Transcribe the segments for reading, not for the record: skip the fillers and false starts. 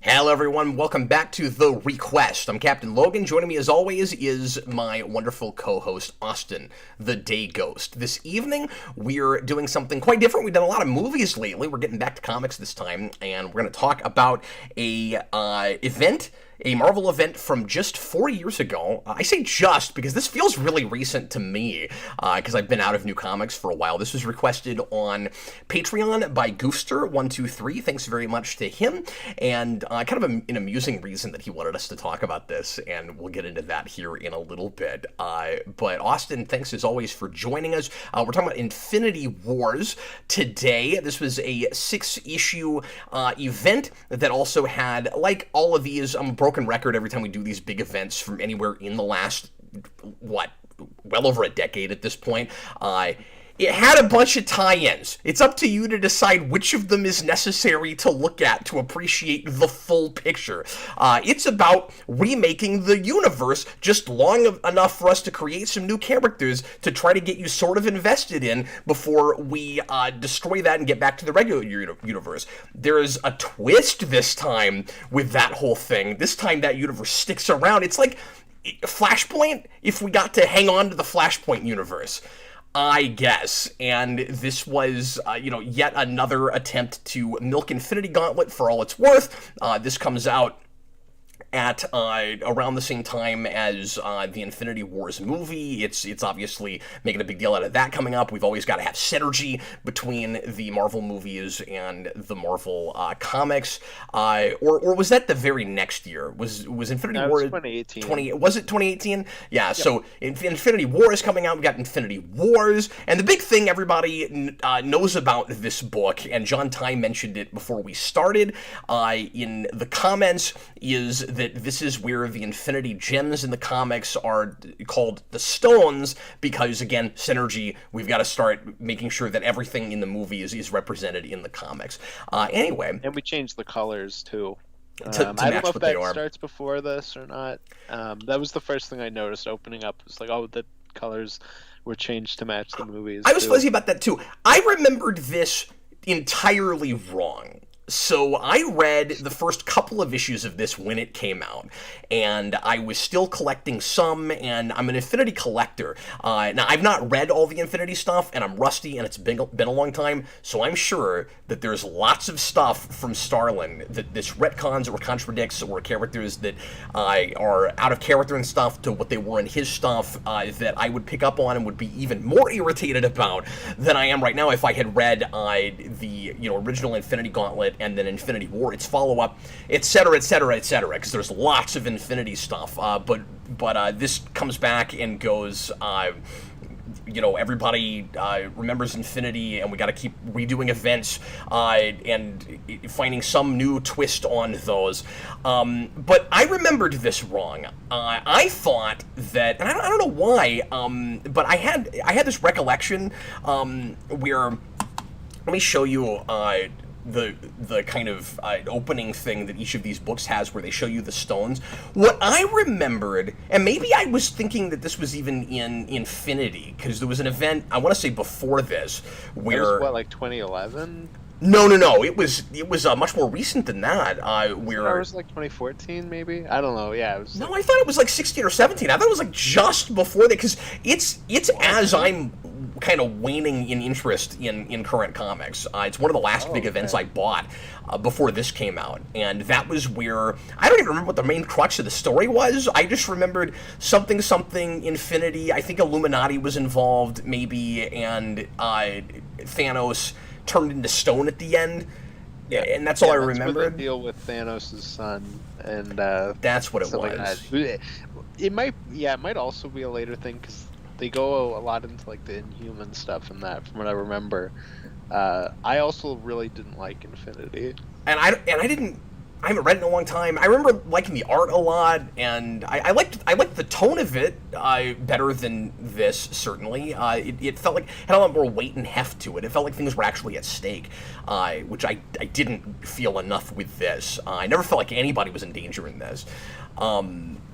Hello everyone, welcome back to the ReQuest. I'm Captain Logan. Joining me as always is my wonderful co-host Austin, the Day Ghost. This evening we're doing something quite different. We've done a lot of movies lately. We're getting back to comics this time, and we're going to talk about a Marvel event from just 4 years ago. I say just because this feels really recent to me, because I've been out of New Comics for a while. This was requested on Patreon by Gooster123. Thanks very much to him, and kind of an amusing reason that he wanted us to talk about this, and we'll get into that here in a little bit. But Austin, thanks as always for joining us. We're talking about Infinity Wars today. This was a 6-issue event that also had, like all of these, broken record every time we do these big events from anywhere in the last, well over a decade at this point. It had a bunch of tie-ins. It's up to you to decide which of them is necessary to look at to appreciate the full picture. It's about remaking the universe just long enough for us to create some new characters to try to get you sort of invested in before we destroy that and get back to the regular universe. There's a twist this time with that whole thing. This time that universe sticks around. It's like Flashpoint if we got to hang on to the Flashpoint universe, I guess. And this was, yet another attempt to milk Infinity Gauntlet for all it's worth. This comes out at around the same time as the Infinity Wars movie. It's obviously making a big deal out of that coming up. We've always got to have synergy between the Marvel movies and the Marvel comics. Or was that the very next year? Was Infinity War 2018? Was it 2018? Yeah. Yep. So Infinity War is coming out. We got Infinity Wars, and the big thing everybody knows about this book, and John Ty mentioned it before we started in the comments, is that this is where the Infinity Gems in the comics are called the Stones, because, again, synergy, we've got to start making sure that everything in the movies is represented in the comics. Anyway. And we changed the colors, too. To I don't match know if what that they are. starts before this or not. That was the first thing I noticed opening up. It was like, oh, the colors were changed to match the movies. I was fuzzy about that, too. I remembered this entirely wrong. So I read the first couple of issues of this when it came out, and I was still collecting some, and I'm an Infinity collector. Now, I've not read all the Infinity stuff, and I'm rusty, and it's been a long time, so I'm sure that there's lots of stuff from Starlin that this retcons or contradicts, or characters that are out of character and stuff to what they were in his stuff, that I would pick up on and would be even more irritated about than I am right now if I had read the original Infinity Gauntlet and then Infinity War, its follow-up, etc., etc., etc., because there's lots of Infinity stuff, but this comes back and goes, everybody remembers Infinity, and we got to keep redoing events and finding some new twist on those. But I remembered this wrong. I thought that, and I don't know why, but I had this recollection where, let me show you the kind of opening thing that each of these books has, where they show you the stones. What I remembered, and maybe I was thinking that this was even in Infinity, because there was an event, I want to say before this, where... It was, like 2011? No. It was much more recent than that. Where it was like 2014, maybe. I don't know. Yeah. It was I thought it was like 16 or 17. I thought it was like just before that, because it's as I'm kind of waning in interest in current comics. It's one of the last big events I bought before this came out, and that was where I don't even remember what the main crux of the story was. I just remembered something Infinity. I think Illuminati was involved, maybe, and Thanos turned into stone at the end. Yeah, and that's all I remembered. Where they deal with Thanos' son, and that's what it was. Like it might also be a later thing, because they go a lot into like the Inhuman stuff and that, from what I remember. I also really didn't like Infinity, and I haven't read it in a long time. I remember liking the art a lot, and I liked the tone of it better than this, certainly. It felt like it had a lot more weight and heft to it. It felt like things were actually at stake, which I didn't feel enough with this. I never felt like anybody was in danger in this.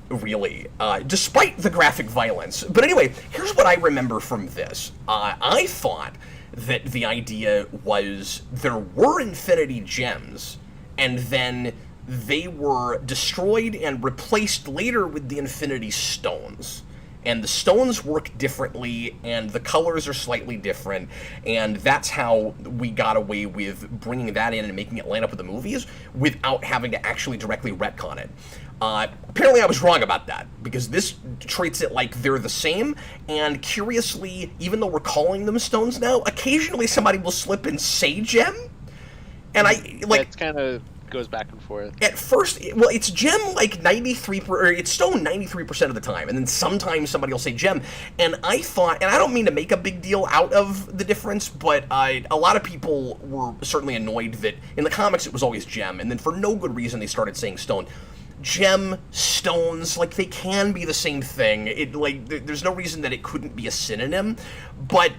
Really, despite the graphic violence. But anyway, here's what I remember from this. I thought that the idea was there were Infinity Gems, and then they were destroyed and replaced later with the Infinity Stones. And the stones work differently, and the colors are slightly different, and that's how we got away with bringing that in and making it line up with the movies without having to actually directly retcon it. Apparently I was wrong about that, because this treats it like they're the same, and curiously, even though we're calling them stones now, occasionally somebody will slip and say gem, and I, like... It's kind of goes back and forth. At first, well, it's gem like 93, or it's stone 93% of the time, and then sometimes somebody will say gem, and I thought, and I don't mean to make a big deal out of the difference, but a lot of people were certainly annoyed that in the comics it was always gem, and then for no good reason they started saying stone. Gem, stones, like, they can be the same thing. It, like, there's no reason that it couldn't be a synonym, but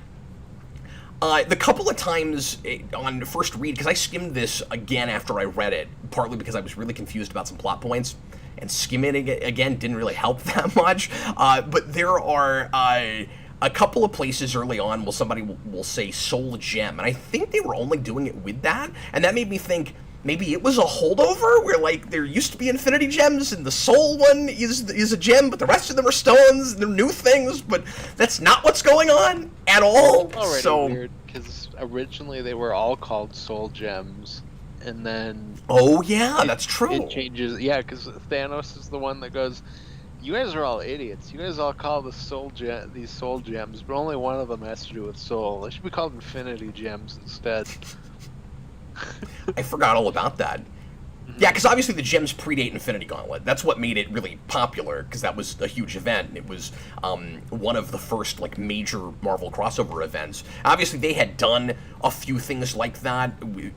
the couple of times on first read, because I skimmed this again after I read it, partly because I was really confused about some plot points, and skimming it again didn't really help that much, but there are a couple of places early on where somebody will say soul gem, and I think they were only doing it with that, and that made me think maybe it was a holdover where, like, there used to be infinity gems and the soul one is a gem, but the rest of them are stones and they're new things, but that's not what's going on at all. It's already so weird, because originally they were all called soul gems, and then... Oh, yeah, that's true. It changes, yeah, because Thanos is the one that goes, you guys are all idiots. You guys all call these soul gems, but only one of them has to do with soul. They should be called infinity gems instead. I forgot all about that. Yeah, because obviously the gems predate Infinity Gauntlet. That's what made it really popular, because that was a huge event, and it was one of the first, like, major Marvel crossover events. Obviously, they had done a few things like that,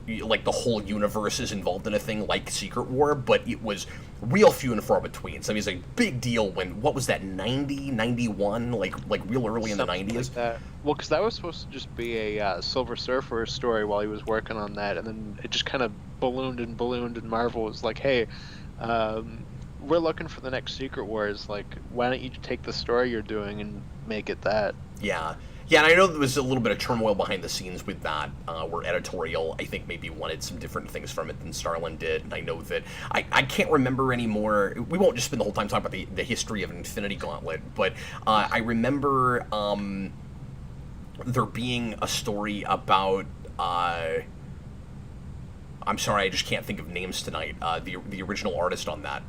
like the whole universe is involved in a thing like Secret War, but it was real few and far between. So it was a big deal when, what was that, 90, 91? Like real early in the 90s? Like that. Well, because that was supposed to just be a Silver Surfer story while he was working on that, and then it just kind of ballooned, and Marvel was like, hey, we're looking for the next Secret Wars, like, why don't you take the story you're doing and make it that? Yeah. Yeah, and I know there was a little bit of turmoil behind the scenes with that, where editorial, I think, maybe wanted some different things from it than Starlin did, and I know that, I can't remember anymore, we won't just spend the whole time talking about the history of Infinity Gauntlet, but I remember there being a story about, I'm sorry, I just can't think of names tonight, the original artist on that,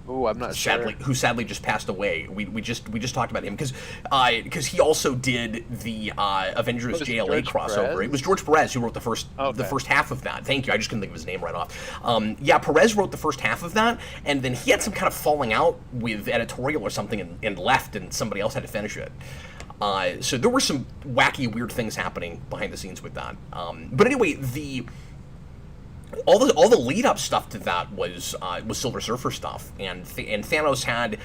Oh, I'm not sure. Who sadly just passed away. We just talked about him because he also did the Avengers JLA crossover. Perez? It was George Perez who wrote the first half of that. Thank you. I just couldn't think of his name right off. Yeah, Perez wrote the first half of that, and then he had some kind of falling out with editorial or something and left, and somebody else had to finish it. So there were some wacky, weird things happening behind the scenes with that. But anyway, all the lead up stuff to that was Silver Surfer stuff, and Thanos had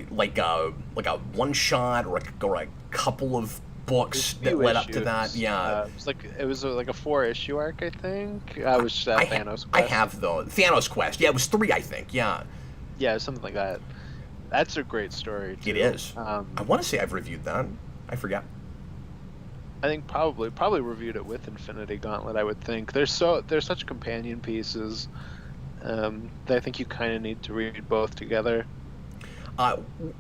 like a one shot or a couple of books that led up to that. Yeah, it was like a 4-issue arc, I think. Was Thanos Quest. I have though Thanos Quest. Yeah, it was 3, I think. Yeah, something like that. That's a great story too. It is. I want to say I've reviewed that. I forget. I think probably reviewed it with Infinity Gauntlet. I would think there's such companion pieces that I think you kind of need to read both together.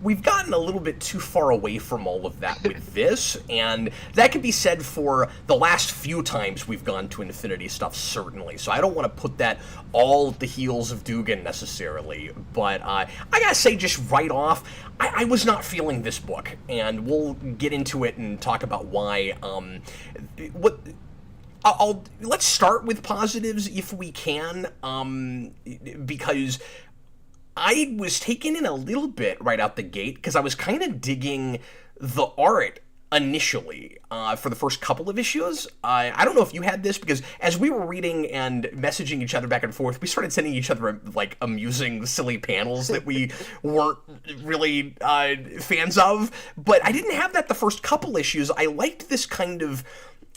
We've gotten a little bit too far away from all of that with this, and that can be said for the last few times we've gone to Infinity stuff, certainly. So I don't want to put that all at the heels of Dugan necessarily, but I gotta say just right off, I was not feeling this book, and we'll get into it and talk about why. Let's start with positives if we can, because I was taken in a little bit right out the gate because I was kind of digging the art initially for the first couple of issues. I don't know if you had this, because as we were reading and messaging each other back and forth, we started sending each other like amusing, silly panels that we weren't really fans of. But I didn't have that the first couple issues. I liked this kind of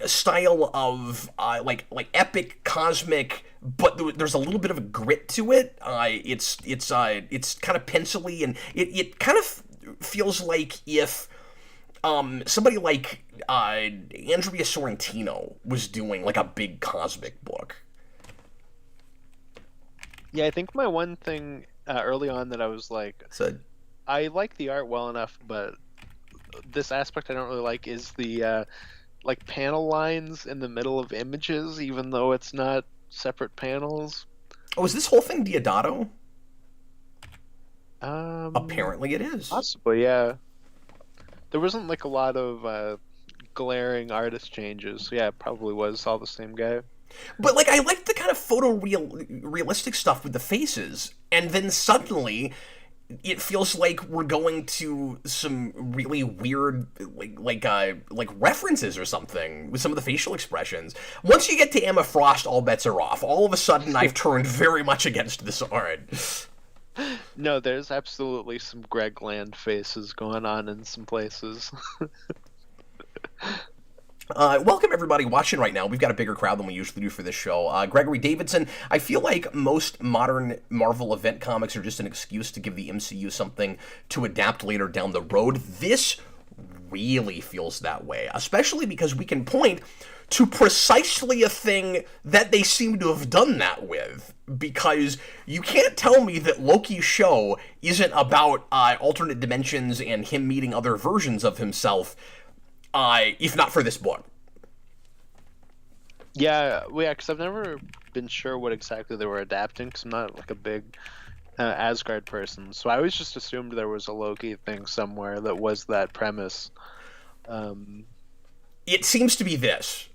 style of like epic, cosmic, but there's a little bit of a grit to it. It's kind of pencily, and it kind of feels like if somebody like Andrea Sorrentino was doing like a big cosmic book. Yeah, I think my one thing early on that I was like, So, I like the art well enough, but this aspect I don't really like is the like panel lines in the middle of images, even though it's not separate panels. oh, is this whole thing Diodato? Um, Apparently it is. Possibly, yeah. There wasn't like a lot of glaring artist changes. Yeah, it probably was all the same guy. But like, I like the kind of realistic stuff with the faces, and then suddenly it feels like we're going to some really weird like references or something with some of the facial expressions. Once you get to Emma Frost, all bets are off. All of a sudden, I've turned very much against this art. No, there's absolutely some Greg Land faces going on in some places. Welcome everybody watching right now. We've got a bigger crowd than we usually do for this show. Gregory Davidson, I feel like most modern Marvel event comics are just an excuse to give the MCU something to adapt later down the road. This really feels that way, especially because we can point to precisely a thing that they seem to have done that with. Because you can't tell me that Loki's show isn't about alternate dimensions and him meeting other versions of himself, if not for this book. Yeah, well, yeah, because I've never been sure what exactly they were adapting, because I'm not like a big Asgard person, so I always just assumed there was a Loki thing somewhere that was that premise. Um, It seems to be this.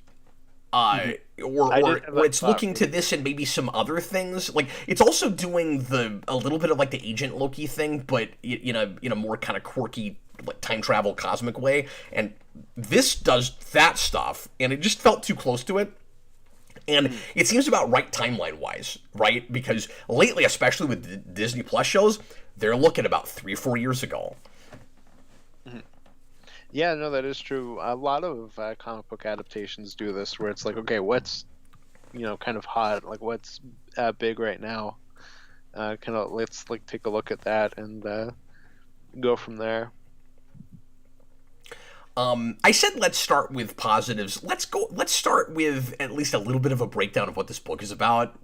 mhm. Or, I or, did have or that it's thought looking for to you. this and maybe some other things. Like it's also doing a little bit of like the Agent Loki thing, but in a more kind of quirky like time travel cosmic way. And this does that stuff, and it just felt too close to it. And Mhm. it seems about right timeline wise, right? Because lately, especially with the Disney Plus shows, they're looking about 3 or 4 years ago. Mhm. Yeah, no, that is true. A lot of comic book adaptations do this, where it's like, okay, what's kind of hot, like what's big right now. Kind of let's like take a look at that and go from there. I said let's start with positives. Let's start with at least a little bit of a breakdown of what this book is about.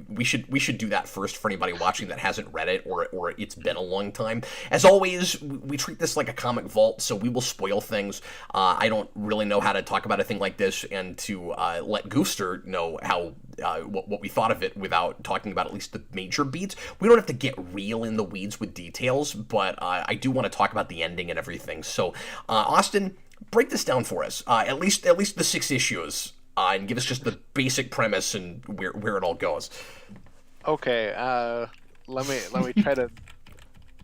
We should do that first for anybody watching that hasn't read it or it's been a long time. As always, we treat this like a comic vault, so we will spoil things. I don't really know how to talk about a thing like this and to let Gooster know how what we thought of it without talking about at least the major beats. We don't have to get real in the weeds with details, but I do want to talk about the ending and everything. So, Austin, break this down for us. At least the 6 issues, and give us just the basic premise and where it all goes. Okay, let me try to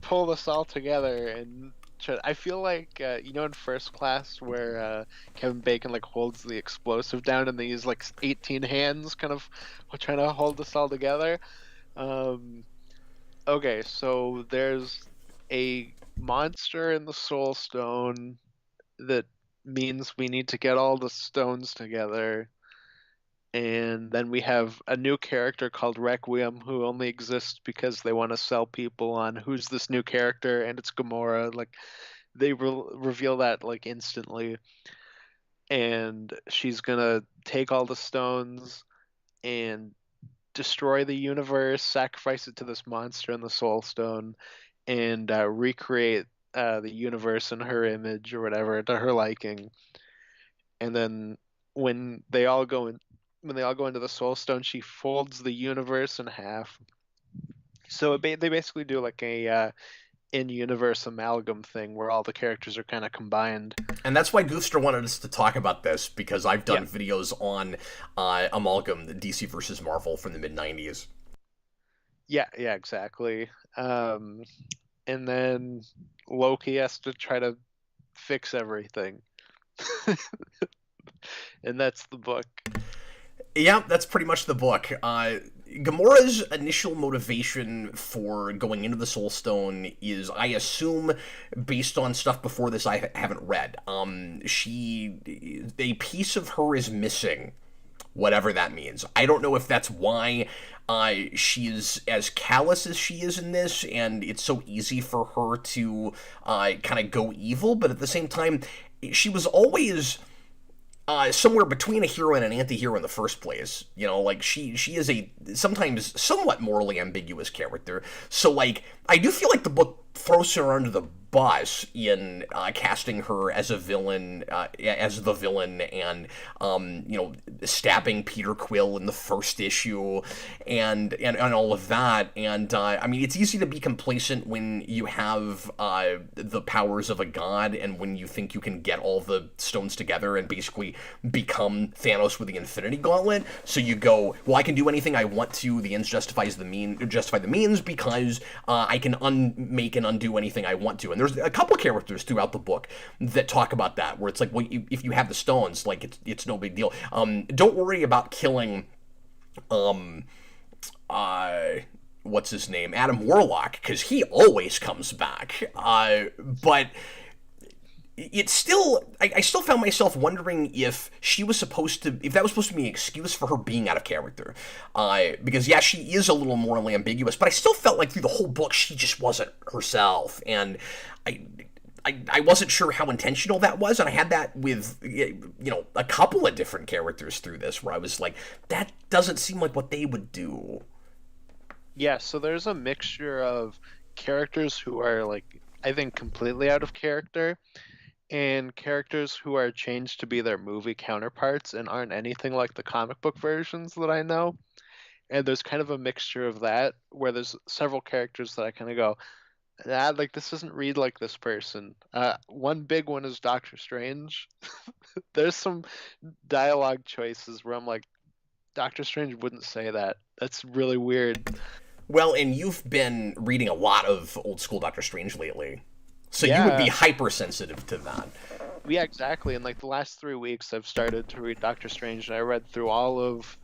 pull this all together and try. I feel like in First Class where Kevin Bacon like holds the explosive down and they use like 18 hands, kind of trying to hold this all together. Um, okay, so there's a monster in the Soul Stone that means we need to get all the stones together. And then we have a new character called Requiem who only exists because they want to sell people on who's this new character, and it's Gamora. Like they reveal that like instantly, and she's gonna take all the stones and destroy the universe, sacrifice it to this monster in the Soul Stone, and recreate the universe in her image or whatever to her liking. And then when they all go in, when they all go into the Soul Stone, she folds the universe in half. So they basically do like a in-universe amalgam thing where all the characters are kind of combined. And that's why Goofster wanted us to talk about this, because I've Yeah, done videos on Amalgam, the DC versus Marvel from the mid 90s. yeah, exactly. Um, and then Loki has to try to fix everything, and that's the book. Yeah, that's pretty much the book. Gamora's initial motivation for going into the Soul Stone is, I assume, based on stuff before this I haven't read. A piece of her is missing, whatever that means. I don't know if that's why she's as callous as she is in this, and it's so easy for her to kind of go evil, but at the same time, she was always somewhere between a hero and an anti-hero in the first place. You know, like she is a sometimes somewhat morally ambiguous character. So like I do feel like the book throws her under the bus in casting her as a villain, as the villain, and you know, stabbing Peter Quill in the first issue, and all of that. And I mean, it's easy to be complacent when you have the powers of a god, and when you think you can get all the stones together and basically become Thanos with the Infinity Gauntlet. So you go, well, I can do anything I want to. The ends justifies the means because I can make and undo anything I want to. And there's a couple characters throughout the book that talk about that, where it's like, well, if you have the stones, like it's no big deal. Don't worry about killing, what's his name, Adam Warlock, because he always comes back. But it's still, I still found myself wondering if that was supposed to be an excuse for her being out of character. Because yeah, she is a little morally ambiguous, but I still felt like through the whole book she just wasn't herself, and I wasn't sure how intentional that was, and I had that with, you know, a couple of different characters through this, where I was like, that doesn't seem like what they would do. Yeah, so there's a mixture of characters who are, like, I think completely out of character, and characters who are changed to be their movie counterparts and aren't anything like the comic book versions that I know. And there's kind of a mixture of that, where there's several characters that I kind of go, ah, like, this doesn't read like this person. One big one is Doctor Strange. There's some dialogue choices where I'm like, Doctor Strange wouldn't say that. That's really weird. Well, and you've been reading a lot of old school Doctor Strange lately, so you would Yeah, be hypersensitive to that. yeah, exactly. In like the last 3 weeks, I've started to read Doctor Strange, and I read through all of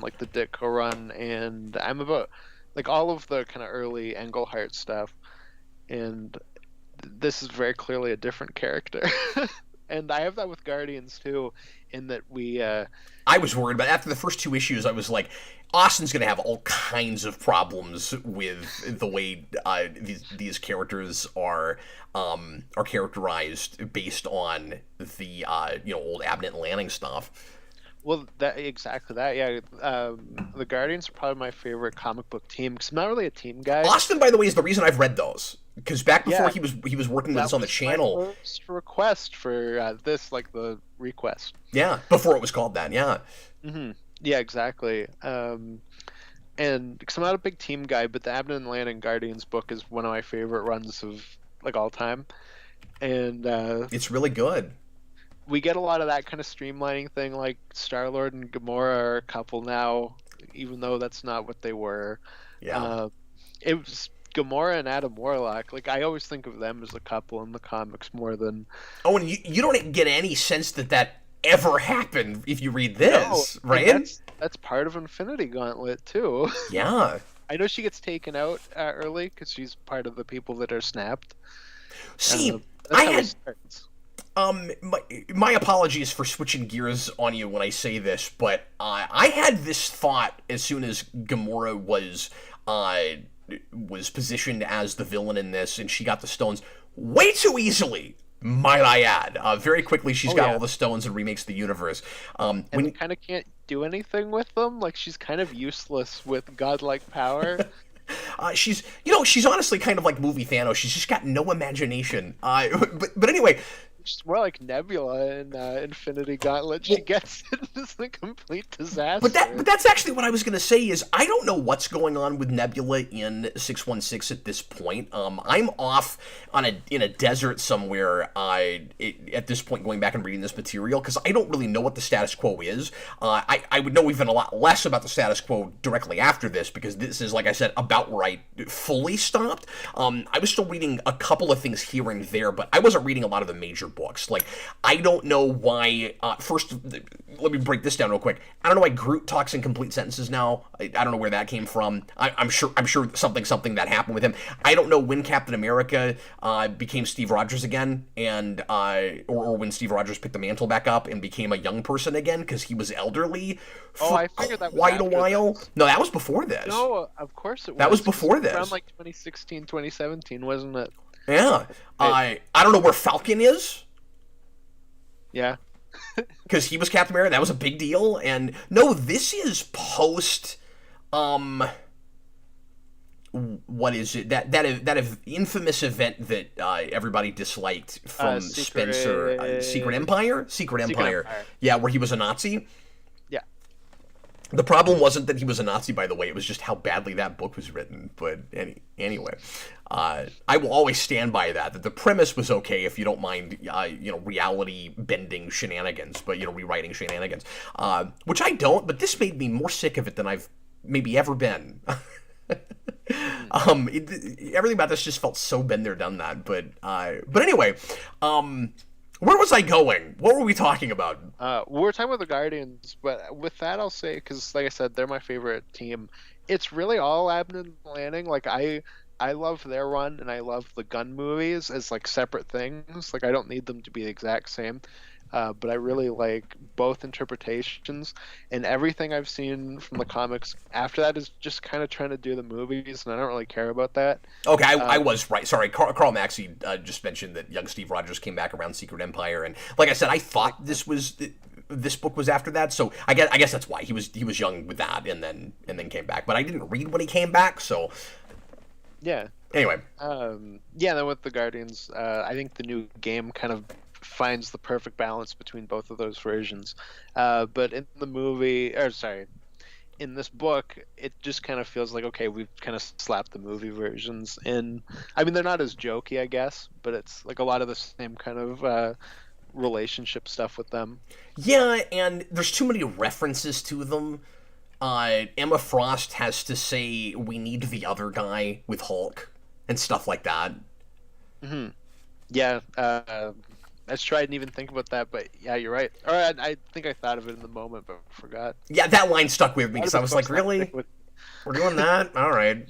like the Ditko run, and I'm about like all of the kind of early Englehart stuff, and this is very clearly a different character. And I have that with Guardians too, in that we I was worried about after the first two issues. I was like, Austin's going to have all kinds of problems with the way these characters are characterized based on the you know, old Abnett and Lanning stuff. well, that exactly that. Yeah, the Guardians are probably my favorite comic book team because I'm not really a team guy. Austin, by the way, is the reason I've read those, because back before Yeah, he was working with that us on the was my channel. first request for this, like the ReQuest. Yeah, before it was called that. Yeah. Yeah, exactly. And because I'm not a big team guy, but the Abnett and Lanning Guardians book is one of my favorite runs of like all time, and It's really good. we get a lot of that kind of streamlining thing. Like Star-Lord and Gamora are a couple now, even though that's not what they were. Yeah. It was Gamora and Adam Warlock. Like I always think of them as a couple in the comics more than Oh, and you don't get any sense that ever happened if you read no. this, And right? that's part of Infinity Gauntlet too. Yeah. I know she gets taken out early because she's part of the people that are snapped. See, That's I how it had starts. my apologies for switching gears on you when I say this, but I had this thought as soon as Gamora was positioned as the villain in this, and she got the stones way too easily. Might I add? Very quickly, she's got all the stones and remakes the universe. And we kind of can't do anything with them. Like she's kind of useless with godlike power. She's, you know, she's honestly kind of like movie Thanos. She's just got no imagination. But anyway, She's more like Nebula in Infinity Gauntlet. She gets it as a complete disaster. but that's actually what I was gonna say is I don't know what's going on with Nebula in 616 at this point. I'm off in a desert somewhere. At this point, going back and reading this material because I don't really know what the status quo is. I would know even a lot less about the status quo directly after this because this is, like I said, about where I fully stopped. I was still reading a couple of things here and there, but I wasn't reading a lot of the major books. Like, I don't know why. First, let me break this down real quick. I don't know why Groot talks in complete sentences now. I don't know where that came from. I'm sure something that happened with him. I don't know when Captain America became Steve Rogers again, and or when Steve Rogers picked the mantle back up and became a young person again because he was elderly for I figured that was quite a after while. this. No, that was before this. No, of course it was. That was It was before this. around like 2016, 2017, wasn't it? Yeah. I don't know where Falcon is. Yeah. because he was Captain America. That was a big deal. And no, this is post. What is it? That infamous event that everybody disliked from Spencer, Secret Empire. Secret Empire. Yeah, where he was a Nazi. Yeah. The problem wasn't that he was a Nazi, by the way. It was just how badly that book was written. But anyway, I will always stand by that the premise was okay if you don't mind, reality bending shenanigans, but rewriting shenanigans, which I don't. But this made me more sick of it than I've maybe ever been. Everything about this just felt so been there, done that. But anyway, where was I going? What were we talking about? We were talking about the Guardians, but with that, I'll say, because like I said, they're my favorite team. It's really all Abnett and Lanning. Like I love their run, and I love the gun movies as like separate things. Like I don't need them to be the exact same. But I really like both interpretations, and everything I've seen from the comics after that is just kind of trying to do the movies, and I don't really care about that. Okay, I was right. Sorry, Carl Maxey just mentioned that young Steve Rogers came back around Secret Empire, and like I said, I thought this book was after that, so I guess that's why he was young with that, and then came back. But I didn't read when he came back, so yeah. Anyway, then with the Guardians, I think the new game kind of finds the perfect balance between both of those versions. But in the movie, in this book, it just kind of feels like, okay, we've kind of slapped the movie versions in. I mean, they're not as jokey, I guess, but it's like a lot of the same kind of relationship stuff with them. Yeah, and there's too many references to them. Emma Frost has to say, "We need the other guy" with Hulk and stuff like that. Mm-hmm. Yeah, I tried and even think about that, but yeah, you're right. Or I think I thought of it in the moment, but forgot. Yeah, that line stuck with me because I was like, really? We're doing that? All right.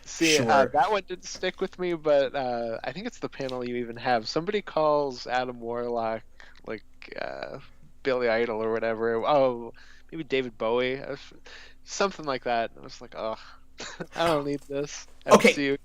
See, sure. That one didn't stick with me, but I think it's the panel you even have. Somebody calls Adam Warlock, like, Billy Idol or whatever. Oh, maybe David Bowie. Something like that. I was like, oh, I don't need this. Okay.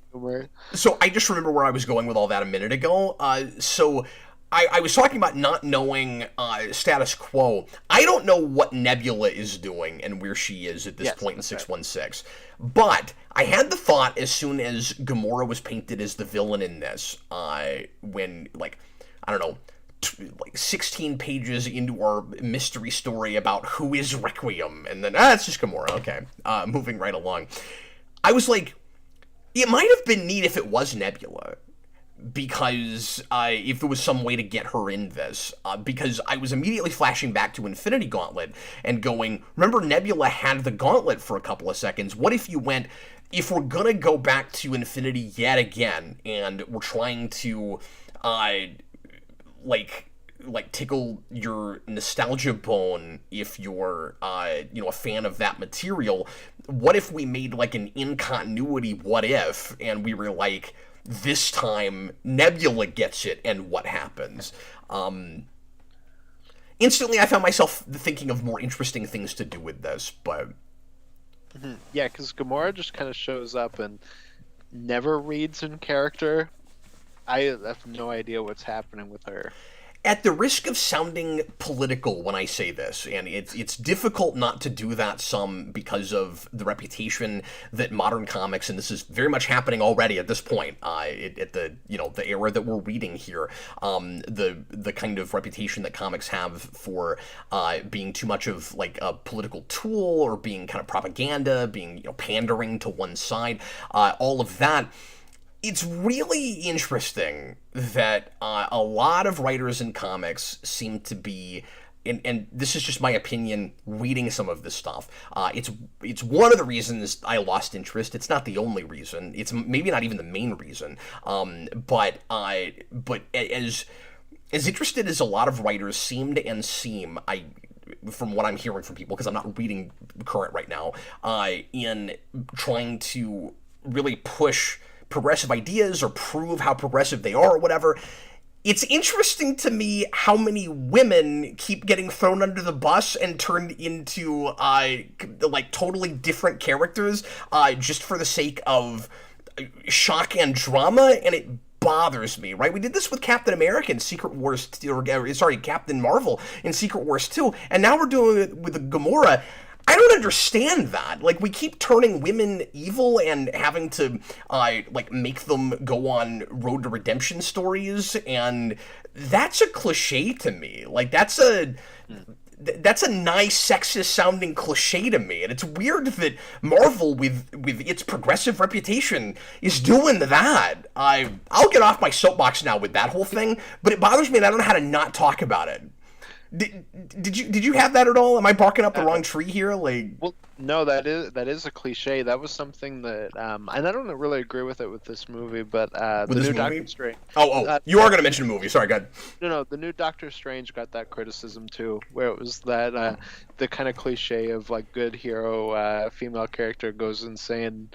So I just remember where I was going with all that a minute ago. So I was talking about not knowing status quo. I don't know what Nebula is doing and where she is at this point in 616. Right. But I had the thought as soon as Gamora was painted as the villain in this, when, like, I don't know, 16 pages into our mystery story about who is Requiem, and then, it's just Gamora, okay. Moving right along. I was like, it might have been neat if it was Nebula, because if there was some way to get her in this, because I was immediately flashing back to Infinity Gauntlet and going, remember Nebula had the gauntlet for a couple of seconds, what if you went, if we're gonna go back to Infinity yet again, and we're trying to, like tickle your nostalgia bone if you're a fan of that material, what if we made like an in continuity what if, and we were like, this time Nebula gets it and what happens? Instantly I found myself thinking of more interesting things to do with this, but yeah, because Gamora just kind of shows up and never reads in character. I have no idea what's happening with her. At the risk of sounding political when I say this, and it's difficult not to do that some because of the reputation that modern comics, and this is very much happening already at this point, at the the era that we're reading here, the kind of reputation that comics have for being too much of like a political tool or being kind of propaganda, being pandering to one side, all of that. It's really interesting that a lot of writers in comics seem to be, and this is just my opinion, reading some of this stuff. It's one of the reasons I lost interest. It's not the only reason. It's maybe not even the main reason. But as interested as a lot of writers seem, from what I'm hearing from people, because I'm not reading current right now, in trying to really push progressive ideas or prove how progressive they are or whatever, it's interesting to me how many women keep getting thrown under the bus and turned into like totally different characters just for the sake of shock and drama, and it bothers me, right? We did this with Captain America in Secret Wars, Captain Marvel in Secret Wars 2, and now we're doing it with Gamora. I don't understand that. Like, we keep turning women evil and having to, make them go on road to redemption stories, and that's a cliche to me. Like, that's a nice sexist sounding cliche to me, and it's weird that Marvel, with its progressive reputation, is doing that. I'll get off my soapbox now with that whole thing, but it bothers me, and I don't know how to not talk about it. Did you have that at all? Am I barking up the wrong tree here? Like, well, no, that is a cliche. That was something that, and I don't really agree with it with this movie, but the new Doctor Strange. You are going to mention a movie. Sorry, go ahead. No, the new Doctor Strange got that criticism too, where it was that the kind of cliche of like good hero female character goes insane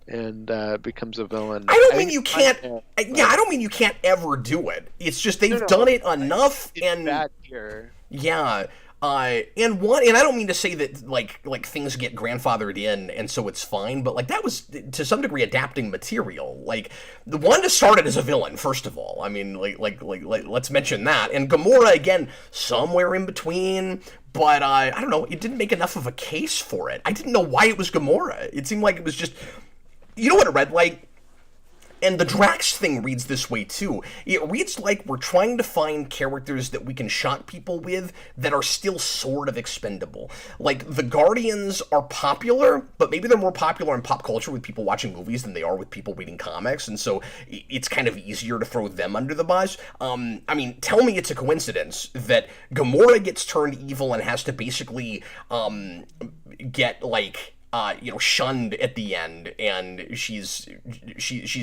and becomes a villain. I don't mean you can't. I don't mean you can't ever do it. It's just they've done it enough, and bad here. Yeah, and I don't mean to say that like things get grandfathered in and so it's fine, but like that was to some degree adapting material. Like the Wanda started as a villain, first of all. I mean, like let's mention that, and Gamora again somewhere in between. But I don't know, it didn't make enough of a case for it. I didn't know why it was Gamora. It seemed like it was just, you know what it read like? And the Drax thing reads this way too. It reads like we're trying to find characters that we can shock people with that are still sort of expendable. Like, the Guardians are popular, but maybe they're more popular in pop culture with people watching movies than they are with people reading comics, and so it's kind of easier to throw them under the bus. I mean, tell me it's a coincidence that Gamora gets turned evil and has to basically get, like, shunned at the end, and she's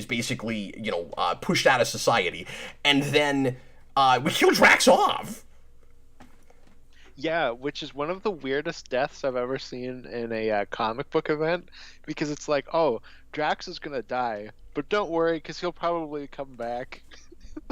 basically, pushed out of society, and then we kill Drax off. Yeah, which is one of the weirdest deaths I've ever seen in a comic book event, because it's like, oh, Drax is gonna die, but don't worry, because he'll probably come back.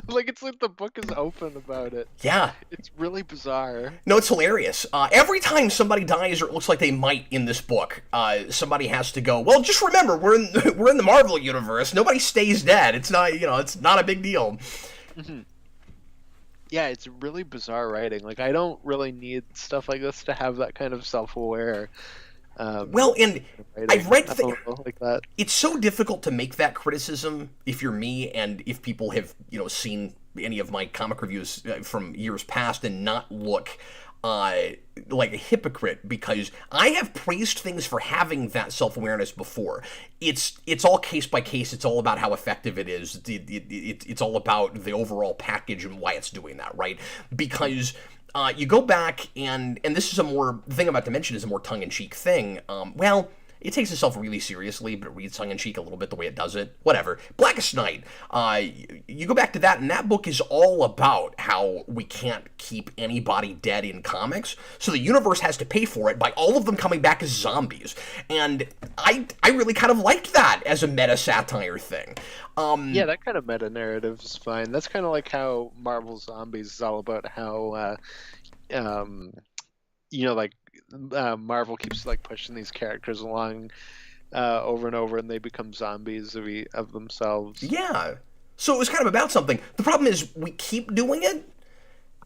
Like, it's like the book is open about it. Yeah. It's really bizarre. No, it's hilarious. Every time somebody dies, or it looks like they might in this book, somebody has to go, well, just remember, we're in the Marvel universe. Nobody stays dead. It's not, it's not a big deal. Mm-hmm. Yeah, it's really bizarre writing. Like, I don't really need stuff like this to have that kind of self-aware. Well, and I've read like that. It's so difficult to make that criticism if you're me, and if people have seen any of my comic reviews from years past and not look like a hypocrite, because I have praised things for having that self-awareness before. It's all case by case. It's all about how effective it is. It's all about the overall package and why it's doing that, right? Because you go back, and this is the thing I'm about to mention is a more tongue-in-cheek thing. Well, it takes itself really seriously, but it reads tongue-in-cheek a little bit the way it does it. Whatever. Blackest Night. You go back to that, and that book is all about how we can't keep anybody dead in comics, so the universe has to pay for it by all of them coming back as zombies. And I really kind of liked that as a meta-satire thing. Yeah, that kind of meta-narrative is fine. That's kind of like how Marvel Zombies is all about how, Marvel keeps like pushing these characters along over and over, and they become zombies of themselves. Yeah. So it was kind of about something. The problem is we keep doing it,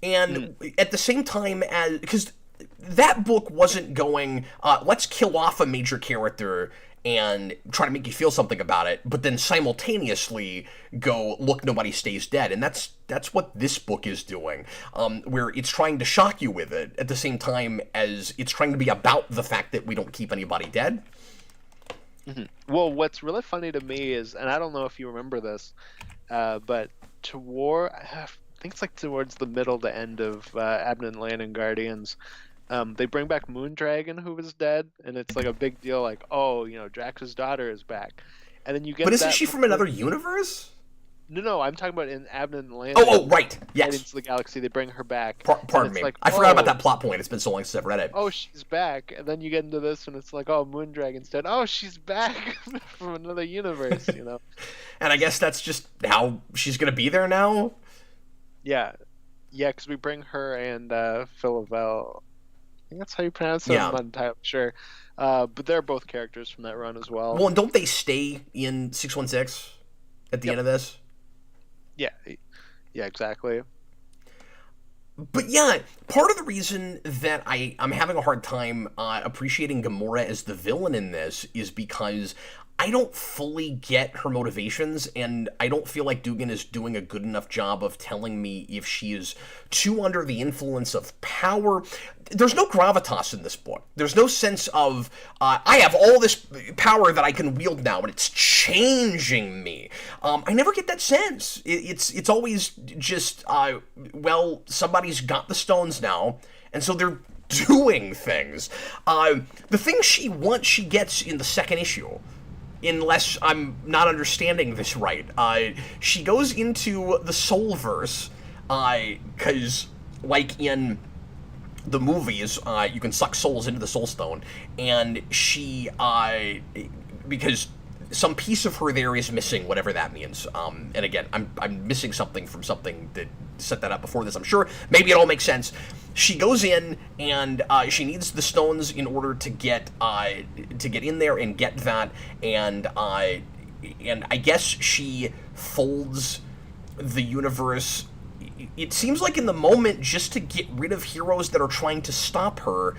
and at the same time as, because that book wasn't going, let's kill off a major character and try to make you feel something about it, but then simultaneously go, look, nobody stays dead. And that's what this book is doing, where it's trying to shock you with it at the same time as it's trying to be about the fact that we don't keep anybody dead. Mm-hmm. Well, what's really funny to me is, and I don't know if you remember this, but I think it's like towards the middle to end of Abnett Land and Guardians, they bring back Moondragon, who was dead, and it's like a big deal, like, oh, Drax's daughter is back. And then you get But isn't she from another universe? No, I'm talking about in Abnett Land. Oh, right, yes. Into the galaxy, they bring her back. Pardon me. Like, I forgot about that plot point. It's been so long since I've read it. Oh, she's back. And then you get into this, and it's like, oh, Moondragon's dead. Oh, she's back from another universe, And I guess that's just how she's going to be there now? Yeah, because we bring her and Philavel. I think that's how you pronounce it. Yeah. I'm not entirely sure. But they're both characters from that run as well. Well, and don't they stay in 616 at the end of this? Yeah, yeah, exactly. But yeah, part of the reason that I'm having a hard time appreciating Gamora as the villain in this is because I don't fully get her motivations, and I don't feel like Dugan is doing a good enough job of telling me if she is too under the influence of power. There's no gravitas in this book. There's no sense of, I have all this power that I can wield now, and it's changing me. I never get that sense. It's always just, well, somebody's got the stones now, and so they're doing things. The thing she wants, she gets in the second issue, unless I'm not understanding this right. She goes into the Soulverse, because, like in the movies, you can suck souls into the Soul Stone, and she, because some piece of her there is missing, whatever that means. And again, I'm missing something from something that set that up before this, I'm sure. Maybe it all makes sense. She goes in, and she needs the stones in order to get in there and get that, and I guess she folds the universe. It seems like in the moment just to get rid of heroes that are trying to stop her,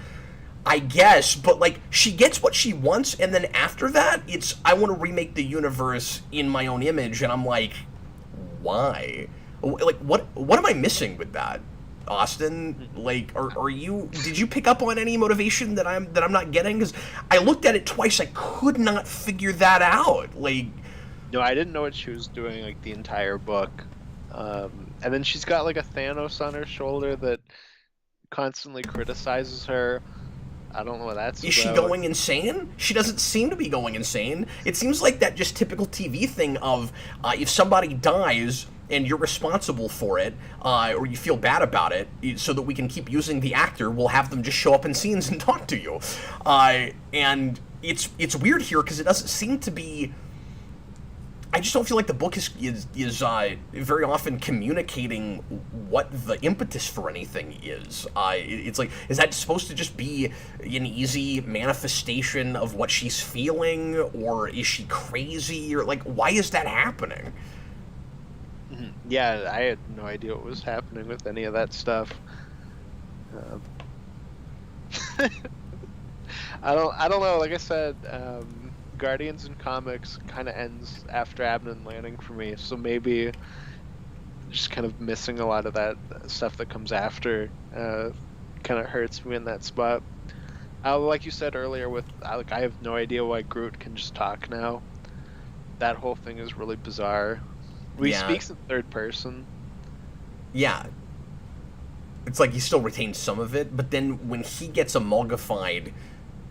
I guess, but like she gets what she wants, and then after that, it's I want to remake the universe in my own image, and I'm like, why? Like, what am I missing with that, Austin? Like, are you? Did you pick up on any motivation that I'm not getting? Because I looked at it twice, I could not figure that out. Like, No, I didn't know what she was doing like the entire book. And then she's got like a Thanos on her shoulder that constantly criticizes her. I don't know what that's is she about. going insane? She doesn't seem to be going insane. It seems like that just typical TV thing of if somebody dies and you're responsible for it, or you feel bad about it, so that we can keep using the actor, we'll have them just show up in scenes and talk to you. And it's weird here because it doesn't seem to be. I just don't feel like the book is very often communicating what the impetus for anything is. It's like, is that supposed to just be an easy manifestation of what she's feeling, or is she crazy, or like, why is that happening? Yeah, I had no idea what was happening with any of that stuff. I don't know. Like I said, Guardians in comics kind of ends after Abnett Landing for me, so maybe just kind of missing a lot of that stuff that comes after kind of hurts me in that spot. Like you said earlier, with like I have no idea why Groot can just talk now. That whole thing is really bizarre. He speaks in third person. Yeah. It's like he still retains some of it, but then when he gets amalgamified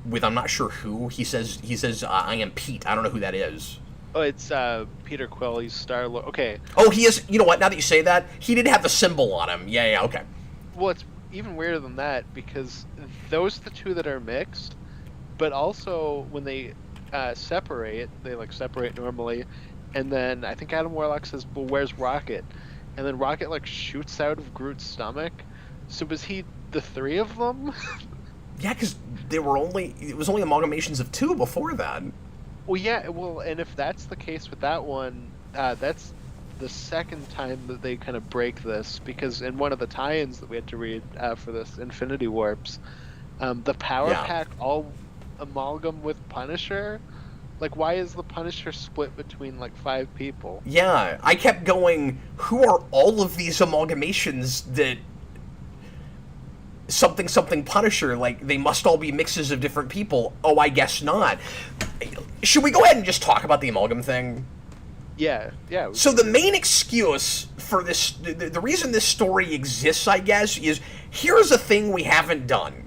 with I'm not sure who, he says I am Pete. I don't know who that is. Oh, it's Peter Quill. He's Star-Lord. Okay. Oh, he is. You know what? Now that you say that, he did have the symbol on him. Yeah, okay. Well, it's even weirder than that because those are the two that are mixed, but also when they separate, they like separate normally, and then I think Adam Warlock says, "Well, where's Rocket?" And then Rocket like shoots out of Groot's stomach. So was he the three of them? Yeah, because it was only amalgamations of two before that. Well, yeah. Well, and if that's the case with that one, that's the second time that they kind of break this, because in one of the tie-ins that we had to read for this Infinity Warps, the Power Pack all amalgam with Punisher. Like, why is the Punisher split between like 5 people? Yeah, I kept going, who are all of these amalgamations that something Punisher, like they must all be mixes of different people? Oh, I guess not. Should we go ahead and just talk about the amalgam thing? Yeah. So the main excuse for this, the reason this story exists, I guess, is here's a thing we haven't done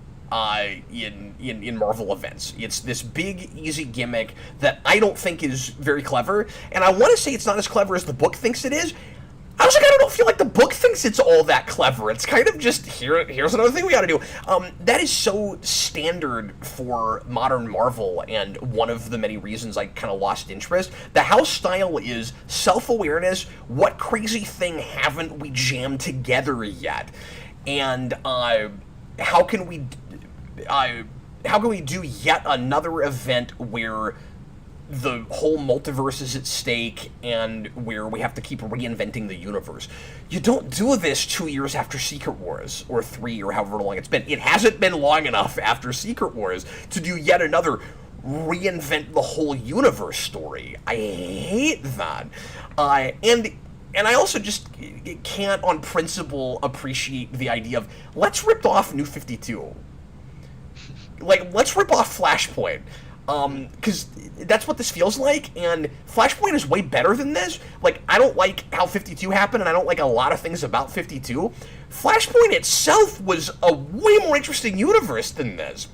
in Marvel events. It's this big, easy gimmick that I don't think is very clever, and I want to say it's not as clever as the book thinks it is. I was like, I don't feel like the book thinks it's all that clever. It's kind of just, here's another thing we gotta do. That is so standard for modern Marvel, and one of the many reasons I kind of lost interest. The house style is self-awareness. What crazy thing haven't we jammed together yet? And how can we do yet another event where the whole multiverse is at stake and where we have to keep reinventing the universe. You don't do this 2 years after Secret Wars, or 3, or however long it's been. It hasn't been long enough after Secret Wars to do yet another reinvent the whole universe story. I hate that. And I also just can't, on principle, appreciate the idea of, let's rip off New 52. Like, let's rip off Flashpoint. Because that's what this feels like, and Flashpoint is way better than this. Like, I don't like how 52 happened, and I don't like a lot of things about 52. Flashpoint itself was a way more interesting universe than this.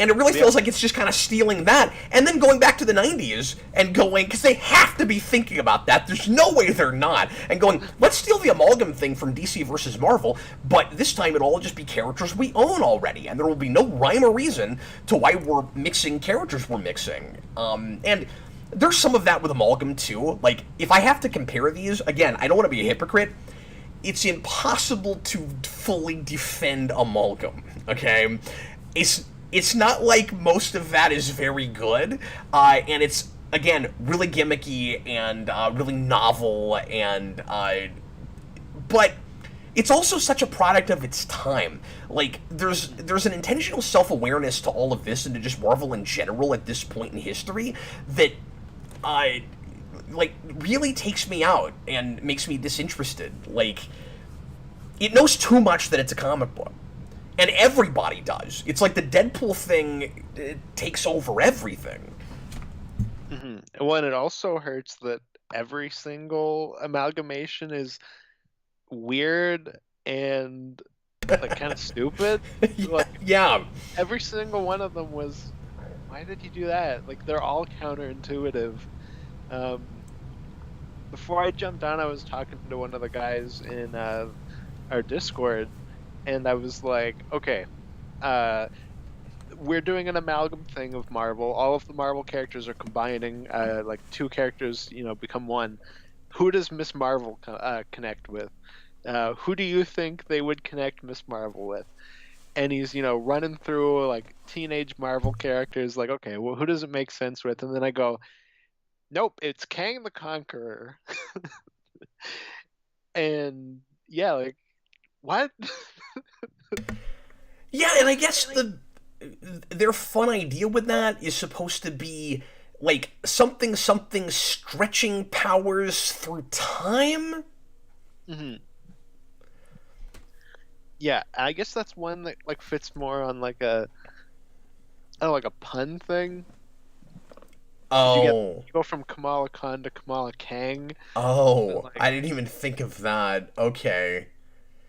And it really feels like it's just kind of stealing that, and then going back to the 90s, and going, because they have to be thinking about that, there's no way they're not, and going, let's steal the amalgam thing from DC versus Marvel, but this time it'll all just be characters we own already, and there will be no rhyme or reason to why we're mixing characters we're mixing. And there's some of that with amalgam too. Like, if I have to compare these, again, I don't want to be a hypocrite, it's impossible to fully defend amalgam, okay? It's not like most of that is very good, and it's, again, really gimmicky and really novel, and but it's also such a product of its time. Like, there's an intentional self-awareness to all of this and to just Marvel in general at this point in history that like, really takes me out and makes me disinterested. Like, it knows too much that it's a comic book. And everybody does. It's like the Deadpool thing, it takes over everything. Mm-hmm. Well, and it also hurts that every single amalgamation is weird and like kind of stupid. Yeah. Every single one of them was, why did you do that? Like, they're all counterintuitive. Before I jumped on, I was talking to one of the guys in our Discord, and I was like, okay, we're doing an amalgam thing of Marvel. All of the Marvel characters are combining, like, two characters, become one. Who does Miss Marvel connect with? Who do you think they would connect Miss Marvel with? And he's, running through, like, teenage Marvel characters, like, okay, well, who does it make sense with? And then I go, nope, it's Kang the Conqueror. And, yeah, like, what? Yeah, and I guess their fun idea with that is supposed to be like something stretching powers through time. Mm-hmm. Yeah, I guess that's one that, like, fits more on like a pun thing. Oh, You go from Kamala Khan to Kamala Kang. Oh, like, I didn't even think of that. Okay.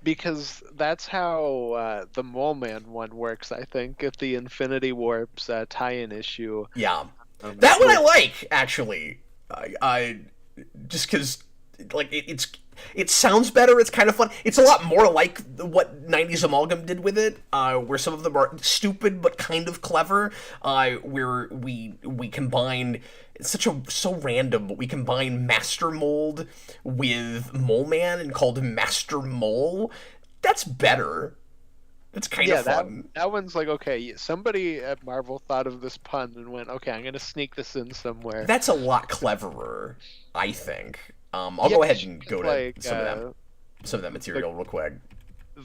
Because that's how the Mole Man one works, I think, at the Infinity Warps tie-in issue. Yeah. That one I like, actually. I just because, like, it sounds better. It's kind of fun. It's a lot more like what 90s Amalgam did with it, where some of them are stupid but kind of clever, where we combine so random, but we combine Master Mold with Mole Man and called him Master Mole. That's better. It's kind of fun. That one's like, okay, somebody at Marvel thought of this pun and went, okay, I'm going to sneak this in somewhere. That's a lot cleverer, I think. I'll go ahead and go to some of that material real quick.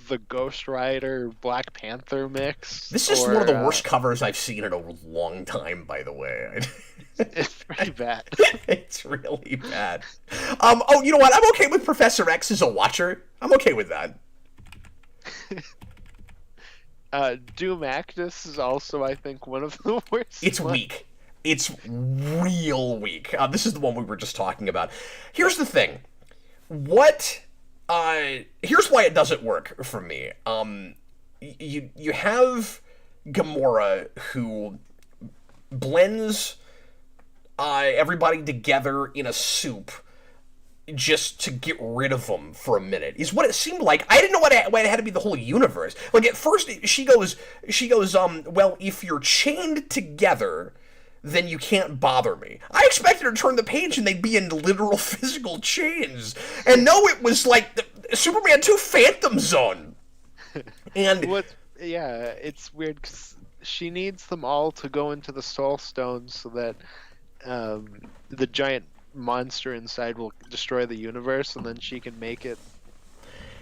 The Ghost Rider Black Panther mix. This is one of the worst covers I've seen in a long time, by the way. It's pretty bad. It's really bad. Oh, you know what? I'm okay with Professor X as a Watcher. I'm okay with that. Doom Actus is also, I think, one of the worst. It's weak. It's real weak. This is the one we were just talking about. Here's the thing. Here's why it doesn't work for me. You have Gamora, who blends everybody together in a soup just to get rid of them for a minute, is what it seemed like. I didn't know why it had to be the whole universe. Like, at first, she goes, well, if you're chained together, then you can't bother me. I expected her to turn the page and they'd be in literal physical chains. And no, it was like the Superman 2 Phantom Zone. And yeah, it's weird because she needs them all to go into the Soul Stone so that the giant monster inside will destroy the universe, and then she can make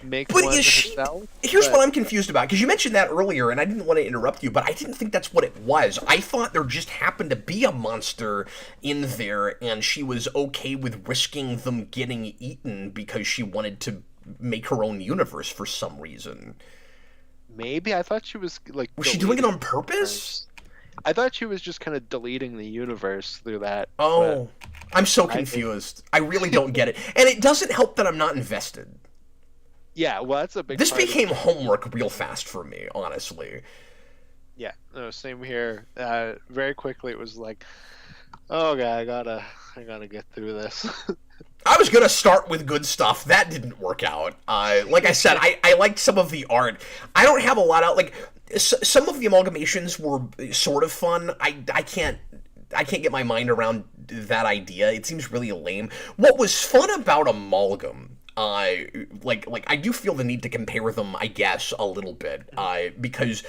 But one is she? herself. Here's But what I'm confused about, because you mentioned that earlier, and I didn't want to interrupt you, but I didn't think that's what it was. I thought there just happened to be a monster in there, and she was okay with risking them getting eaten because she wanted to make her own universe for some reason. maybe I thought she was like Was she doing it deleting on the purpose? universe. I thought she was just kind of deleting the universe through that. But Oh, I'm so I, confused. I really don't get it. And it doesn't help that I'm not invested. yeah, well, that's a big This part of became homework real fast for me, honestly. yeah. No, same here. Very quickly, it was like, oh god, I gotta get through this. I was gonna start with good stuff. That didn't work out. Like I said, I liked some of the art. I don't have a lot out. Like some of the amalgamations were sort of fun. I can't get my mind around that idea. It seems really lame. What was fun about amalgam? Like I do feel the need to compare them, I guess, a little bit. Because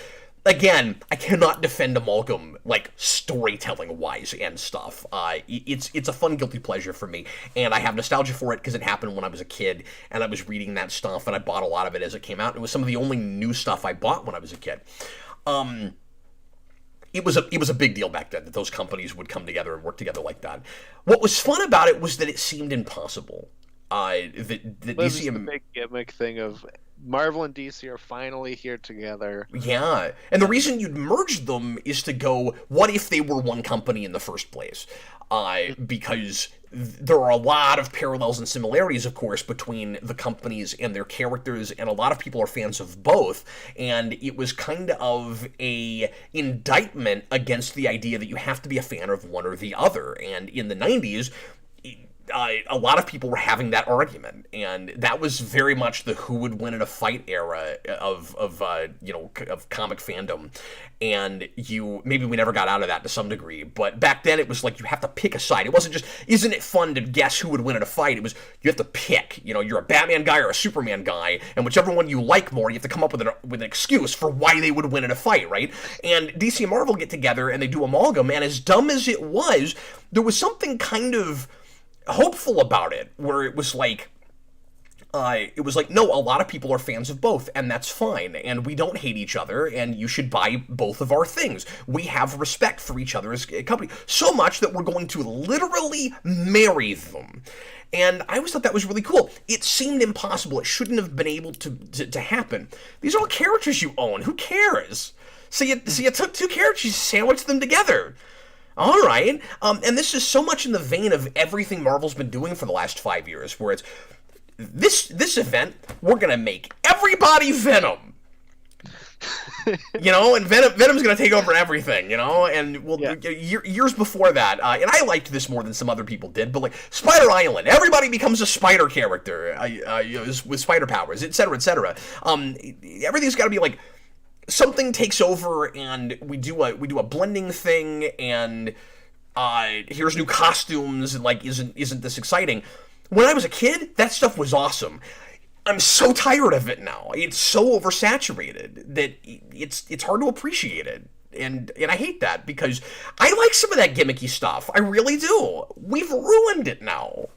again, I cannot defend amalgam like storytelling wise and stuff. It's a fun guilty pleasure for me, and I have nostalgia for it because it happened when I was a kid, and I was reading that stuff, and I bought a lot of it as it came out. It was some of the only new stuff I bought when I was a kid. It was a big deal back then that those companies would come together and work together like that. What was fun about it was that it seemed impossible. That This is DC the big gimmick thing of Marvel and DC are finally here together. Yeah, and the reason you'd merge them is to go, what if they were one company in the first place? Because there are a lot of parallels and similarities, of course, between the companies and their characters, and a lot of people are fans of both, and it was kind of a indictment against the idea that you have to be a fan of one or the other, and in the 90s, a lot of people were having that argument, and that was very much the who would win in a fight era of comic fandom. And maybe we never got out of that to some degree, but back then it was like you have to pick a side. It wasn't just, isn't it fun to guess who would win in a fight? It was, you have to pick. You're a Batman guy or a Superman guy, and whichever one you like more, you have to come up with an excuse for why they would win in a fight, right? And DC and Marvel get together and they do amalgam, and as dumb as it was, there was something kind of hopeful about it, where it was like, no, a lot of people are fans of both, and that's fine, and we don't hate each other, and you should buy both of our things. We have respect for each other as a company, so much that we're going to literally marry them. And I always thought that was really cool. It seemed impossible. It shouldn't have been able to happen. These are all characters you own. Who cares? So you took two characters, you sandwiched them together. All right, and this is so much in the vein of everything Marvel's been doing for the last 5 years, where it's this event, we're gonna make everybody Venom, and Venom's gonna take over everything, and years before that, and I liked this more than some other people did, but like Spider Island, everybody becomes a spider character, with spider powers, etc., etc. Everything's got to be like, something takes over, and we do a blending thing, and here's new costumes, and like, isn't this exciting? When I was a kid, that stuff was awesome. I'm so tired of it now. It's so oversaturated that it's hard to appreciate it. And I hate that, because I like some of that gimmicky stuff. I really do. We've ruined it now.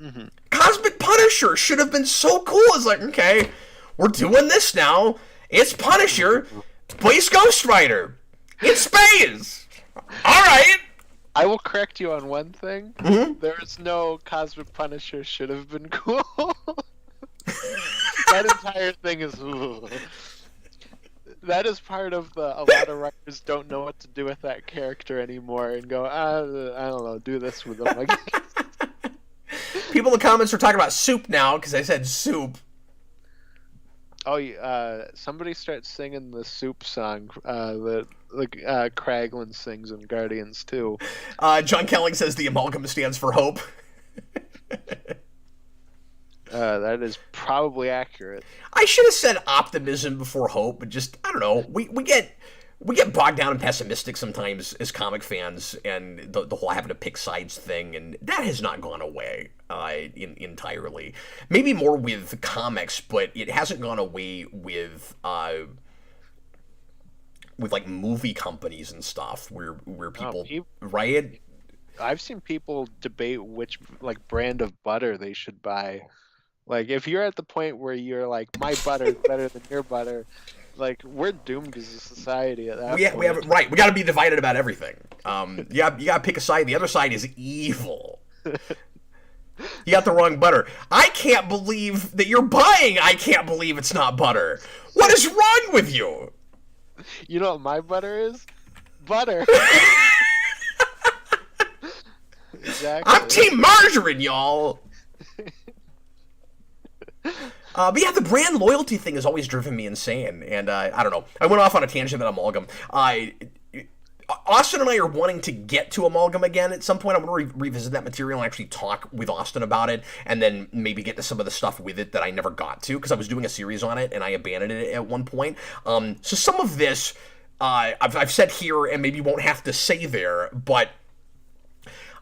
Mm-hmm. Cosmic Punisher should have been so cool. It's like, okay, we're doing this now. It's Punisher, but he's Ghost Rider. It's space. All right. I will correct you on one thing. Mm-hmm. There is no Cosmic Punisher should have been cool. That entire thing is... Ooh. That is part of a lot of writers don't know what to do with that character anymore and go, I don't know, do this with them. Like, people in the comments are talking about soup now because I said soup. Oh, somebody starts singing the soup song that Kraglin sings in Guardians 2. John Kelling says the amalgam stands for hope. That is probably accurate. I should have said optimism before hope, but just, I don't know. We get bogged down and pessimistic sometimes as comic fans, and the whole having to pick sides thing, and that has not gone away entirely. Maybe more with comics, but it hasn't gone away with with like movie companies and stuff where Oh, people, right? I've seen people debate which like brand of butter they should buy. Like if you're at the point where you're like my butter is better than your butter, like we're doomed as a society at that We have point. right. We got to be divided about everything. You got to pick a side. The other side is evil. You got the wrong butter. I can't believe that you're buying. I can't believe it's not butter. What is wrong with you? You know what my butter is? Butter. Exactly. I'm Team Margarine, y'all. But yeah, the brand loyalty thing has always driven me insane, and I don't know. I went off on a tangent about Amalgam. Austin and I are wanting to get to Amalgam again at some point. I'm going to revisit that material and actually talk with Austin about it, and then maybe get to some of the stuff with it that I never got to, because I was doing a series on it, and I abandoned it at one point. So some of this, I've said here, and maybe won't have to say there, but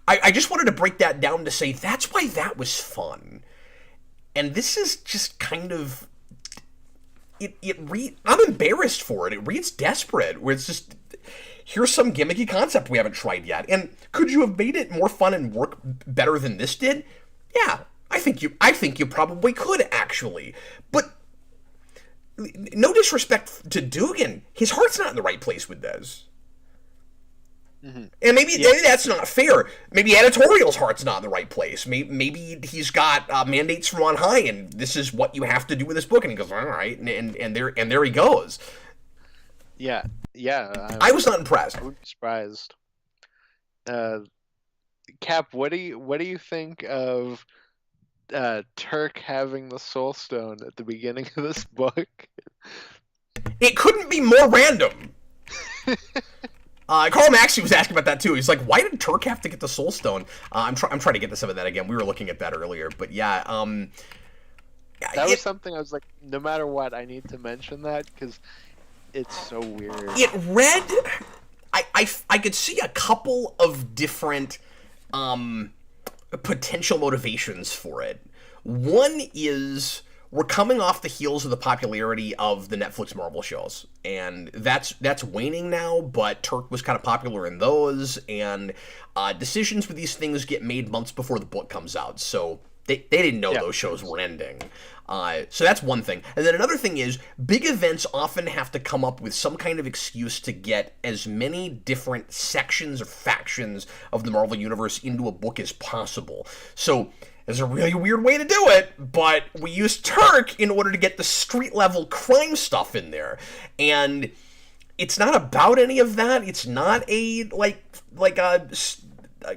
I just wanted to break that down to say that's why that was fun. And this is just kind of... I'm embarrassed for it. It reads desperate, where it's just... Here's some gimmicky concept we haven't tried yet. And could you have made it more fun and work better than this did? Yeah, I think you probably could, actually. But no disrespect to Dugan, his heart's not in the right place with this. Mm-hmm. And maybe that's not fair. Maybe editorial's heart's not in the right place. Maybe he's got mandates from on high, and this is what you have to do with this book. And he goes, all right, and there he goes. Yeah. I was not impressed. I was surprised. Cap, what do you think of Turk having the Soul Stone at the beginning of this book? It couldn't be more random. Carl Maxey was asking about that too. He's like, "Why did Turk have to get the Soul Stone?" I'm trying to get to some of that again. We were looking at that earlier, but yeah. That was something I was like, no matter what, I need to mention that because it's so weird. It read. I could see a couple of different potential motivations for it. One is, we're coming off the heels of the popularity of the Netflix Marvel shows, and that's waning now, but Turk was kind of popular in those, and decisions with these things get made months before the book comes out, so they didn't know those shows were ending. So that's one thing. And then another thing is, big events often have to come up with some kind of excuse to get as many different sections or factions of the Marvel Universe into a book as possible. So there's a really weird way to do it, but we used Turk in order to get the street-level crime stuff in there. And it's not about any of that. It's not a, like a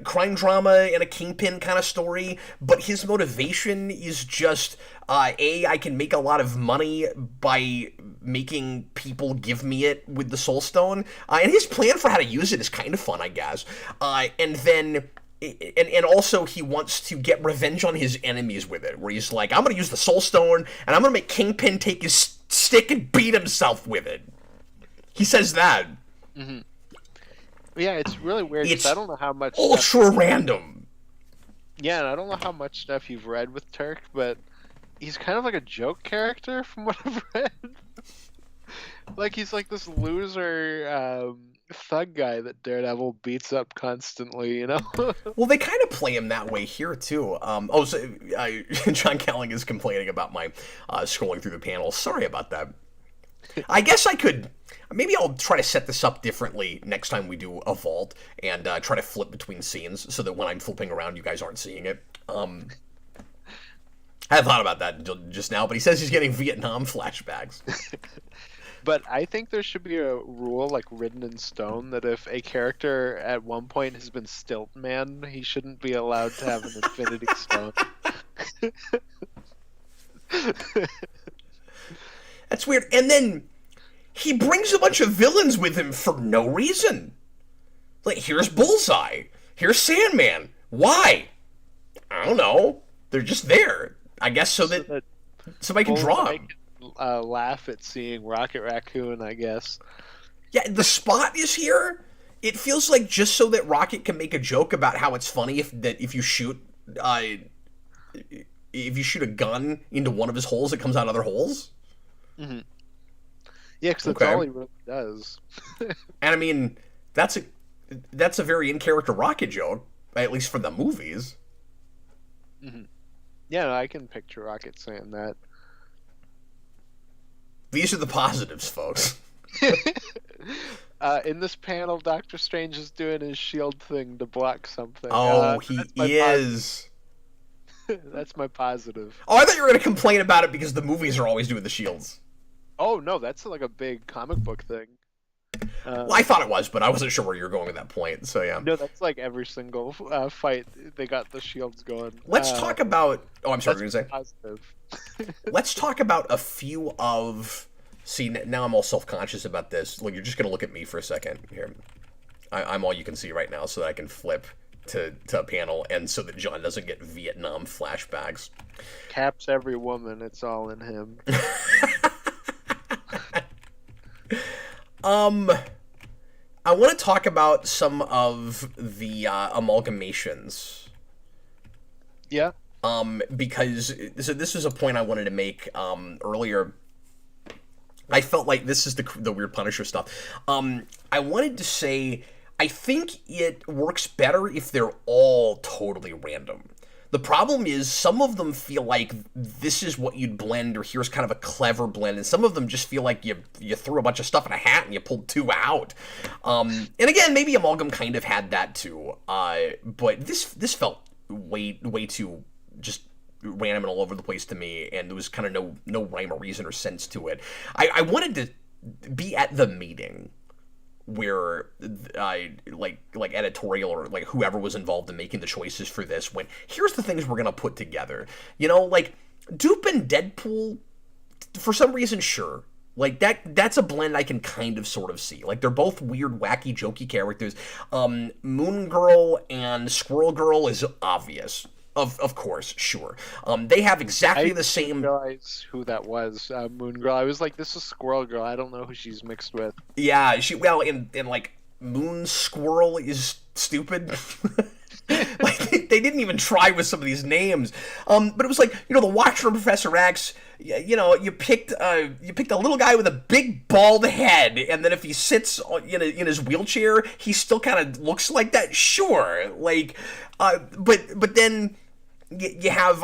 crime drama and a kingpin kind of story, but his motivation is just, I can make a lot of money by making people give me it with the Soul Stone, and his plan for how to use it is kind of fun, I guess. And then... And also he wants to get revenge on his enemies with it, where he's like, I'm going to use the Soul Stone, and I'm going to make Kingpin take his stick and beat himself with it. He says that. Mm-hmm. Yeah, it's really weird. It's I don't know how much ultra random. Yeah, and I don't know how much stuff you've read with Turk, but he's kind of like a joke character from what I've read. Like, he's like this loser thug guy that Daredevil beats up constantly, you know? Well, they kind of play him that way here, too. John Kelling is complaining about my scrolling through the panels. Sorry about that. I guess I could... Maybe I'll try to set this up differently next time we do a vault, and try to flip between scenes, so that when I'm flipping around, you guys aren't seeing it. I had thought about that just now, but he says he's getting Vietnam flashbacks. But I think there should be a rule, like, written in stone, that if a character at one point has been Stilt Man, he shouldn't be allowed to have an Infinity Stone. That's weird. And then he brings a bunch of villains with him for no reason. Like, here's Bullseye. Here's Sandman. Why? I don't know. They're just there. I guess so that somebody can draw them. Laugh at seeing Rocket Raccoon, I guess. Yeah, the Spot is here. It feels like just so that Rocket can make a joke about how it's funny if you shoot a gun into one of his holes, it comes out other holes. Mm-hmm. Yeah, because that's Okay. all he really does. And I mean, that's a that's a very in character Rocket joke, at least for the movies. Hmm. Yeah, no, I can picture Rocket saying that. These are the positives, folks. In this panel, Doctor Strange is doing his shield thing to block something. Oh, he That's my is. that's my positive. Oh, I thought you were going to complain about it because the movies are always doing the shields. Oh no, that's like a big comic book thing. Well, I thought it was, but I wasn't sure where you were going with that point. So yeah. No, that's like every single fight. They got the shields going. Let's talk about. Oh, I'm sorry. What were you That's going to say? positive. Let's talk about a few of. See, now I'm all self-conscious about this. Look, you're just going to look at me for a second here. I'm all you can see right now, so that I can flip to a panel, and so that John doesn't get Vietnam flashbacks. Cap's every woman. It's all in him. I want to talk about some of the amalgamations. Yeah. Because so this was a point I wanted to make earlier. I felt like this is the weird Punisher stuff. I wanted to say I think it works better if they're all totally random. The problem is some of them feel like this is what you'd blend, or here's kind of a clever blend, and some of them just feel like you threw a bunch of stuff in a hat and you pulled two out. And again, maybe Amalgam kind of had that too, but this felt way too just random and all over the place to me, and there was kind of no rhyme or reason or sense to it. I wanted to be at the meeting where I like editorial or like whoever was involved in making the choices for this went, here's the things we're gonna put together. You know, like Dupe and Deadpool, for some reason, sure. Like that's a blend I can kind of sort of see. Like they're both weird, wacky, jokey characters. Moon Girl and Squirrel Girl is obvious. Of course, sure. They have exactly the same. I didn't realize who that was, Moon Girl. I was like, this is Squirrel Girl. I don't know who she's mixed with. Yeah, in like Moon Squirrel is stupid. Like they didn't even try with some of these names. But it was like, you know, the Watcher and Professor X. You know, you picked a little guy with a big bald head, and then if he sits in his wheelchair, he still kind of looks like that. Sure, like, but then you have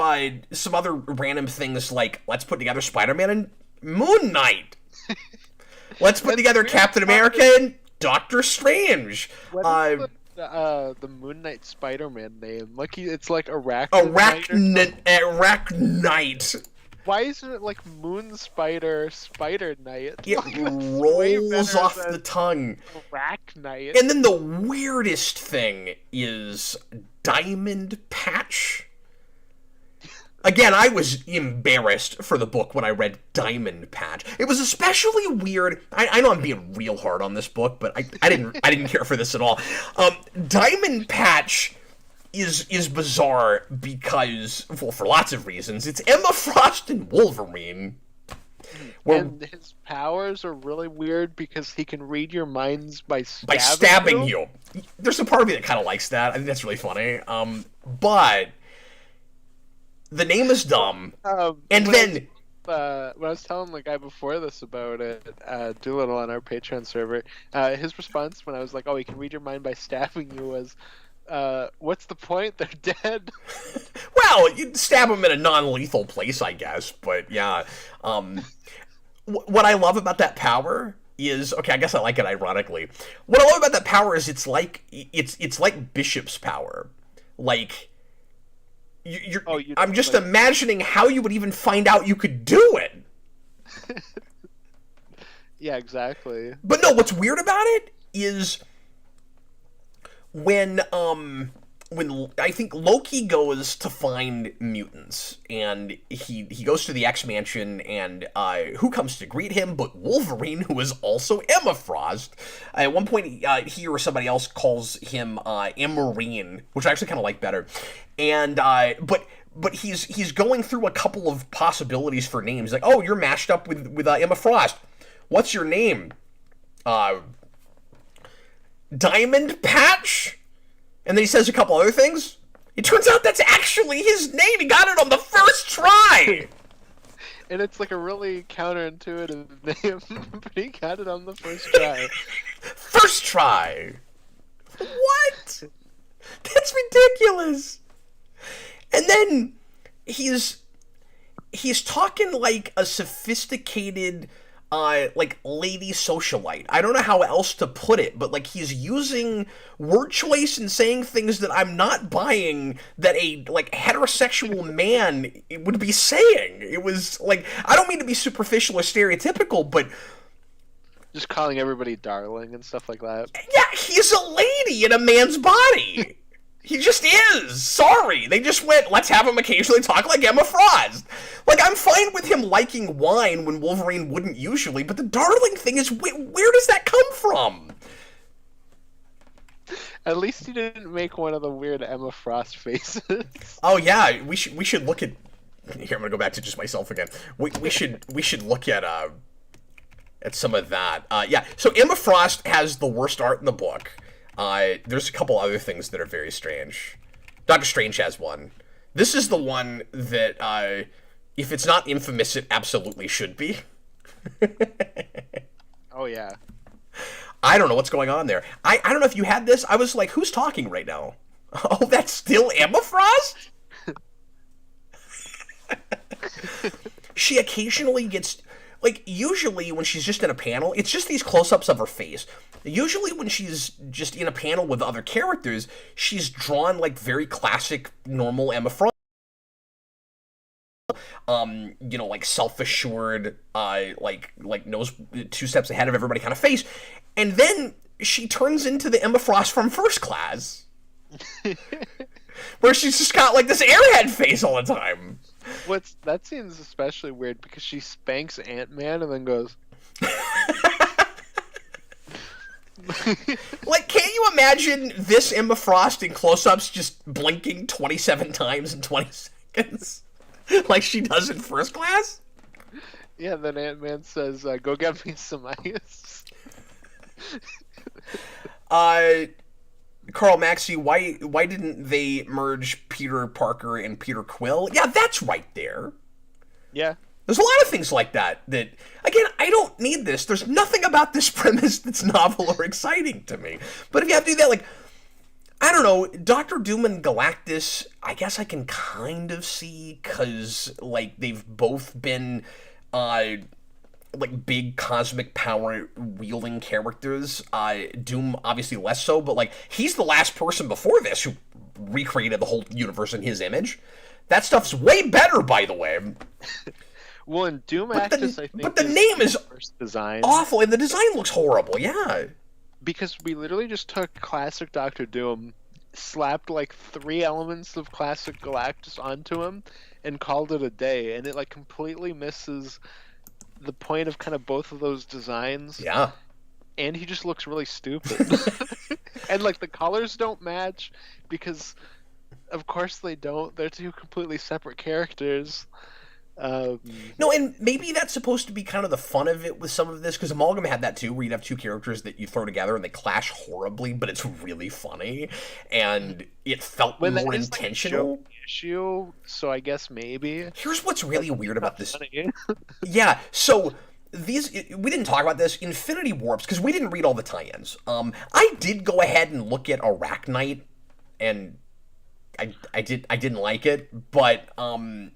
some other random things like, let's put together Spider-Man and Moon Knight. Let's put together Captain America and Doctor Strange. The Moon Knight Spider-Man name? Like it's like Arachnite. Arachnite. Why isn't it like Moon Spider Knight? It rolls off the tongue. Arachnite. And then the weirdest thing is Diamond Patch. Again, I was embarrassed for the book when I read Diamond Patch. It was especially weird. I know I'm being real hard on this book, but I didn't care for this at all. Diamond Patch is bizarre because, well, for lots of reasons. It's Emma Frost and Wolverine. And his powers are really weird because he can read your minds by stabbing you. There's a part of me that kind of likes that. I think that's really funny. But the name is dumb. And then when I was telling the guy before this about it, Doolittle on our Patreon server, his response when I was like, "Oh, he can read your mind by stabbing you," was, "What's the point? They're dead." Well, you'd stab them in a non-lethal place, I guess. But yeah, what I love about that power is, okay, I guess I like it ironically. What I love about that power is it's like Bishop's power, like. I'm just imagining how you would even find out you could do it. Yeah, exactly. But no, what's weird about it is when I think Loki goes to find mutants, and he goes to the X Mansion, and who comes to greet him but Wolverine, who is also Emma Frost. At one point, he or somebody else calls him Emarine, which I actually kind of like better. And but he's going through a couple of possibilities for names. Like, oh, you're mashed up with Emma Frost. What's your name? Diamond Patch? And then he says a couple other things. It turns out that's actually his name. He got it on the first try. And it's like a really counterintuitive name, but he got it on the first try. First try. What? That's ridiculous. And then he's talking like a sophisticated like lady socialite. I don't know how else to put it, but like he's using word choice and saying things that I'm not buying that a like heterosexual man would be saying. It was like, I don't mean to be superficial or stereotypical, but Just calling everybody darling and stuff like that. yeah, he's a lady in a man's body. He just is. Sorry. They just went, let's have him occasionally talk like Emma Frost. Like, I'm fine with him liking wine when Wolverine wouldn't usually, but the darling thing is, where does that come from? At least he didn't make one of the weird Emma Frost faces. Oh yeah, we should look at. Here, I'm gonna go back to just myself again. We should look at some of that. Yeah. So Emma Frost has the worst art in the book. There's a couple other things that are very strange. Doctor Strange has one. This is the one that, if it's not infamous, it absolutely should be. Oh, yeah. I don't know what's going on there. I don't know if you had this. I was like, who's talking right now? Oh, that's still Emma Frost? She occasionally gets... Like, usually when she's just in a panel, it's just these close-ups of her face. Usually when she's just in a panel with other characters, she's drawn, like, very classic, normal Emma Frost. You know, like, self-assured, like knows 2 steps ahead of everybody kind of face. And then she turns into the Emma Frost from First Class. Where she's just got, like, this airhead face all the time. That scene's especially weird because she spanks Ant-Man and then goes... Like, can't you imagine this Emma Frost in close-ups just blinking 27 times in 20 seconds? Like she does in First Class? Yeah, then Ant-Man says, go get me some ice. Carl Maxey, why didn't they merge Peter Parker and Peter Quill? Yeah, that's right there. Yeah. There's a lot of things like that, again, I don't need this. There's nothing about this premise that's novel or exciting to me. But if you have to do that, like, I don't know, Doctor Doom and Galactus, I guess I can kind of see, because, like, they've both been, like, big cosmic power wielding characters. Doom obviously less so, but like he's the last person before this who recreated the whole universe in his image. That stuff's way better, by the way. Well, in Doom Actus, I think. But the name is first design awful, and the design looks horrible. Yeah. Because we literally just took classic Doctor Doom, slapped like 3 elements of classic Galactus onto him, and called it a day, and it like completely misses the point of kind of both of those designs. Yeah. And he just looks really stupid. And like the colors don't match because of course they don't. They're 2 completely separate characters. No, and maybe that's supposed to be kind of the fun of it with some of this, because Amalgam had that too, where you'd have 2 characters that you throw together and they clash horribly, but it's really funny, and it felt more intentional. Like issue, so I guess maybe. Here's what's really weird about this. Yeah, so we didn't talk about this, Infinity Warps, because we didn't read all the tie-ins. I did go ahead and look at Arachnite, and I didn't like it, but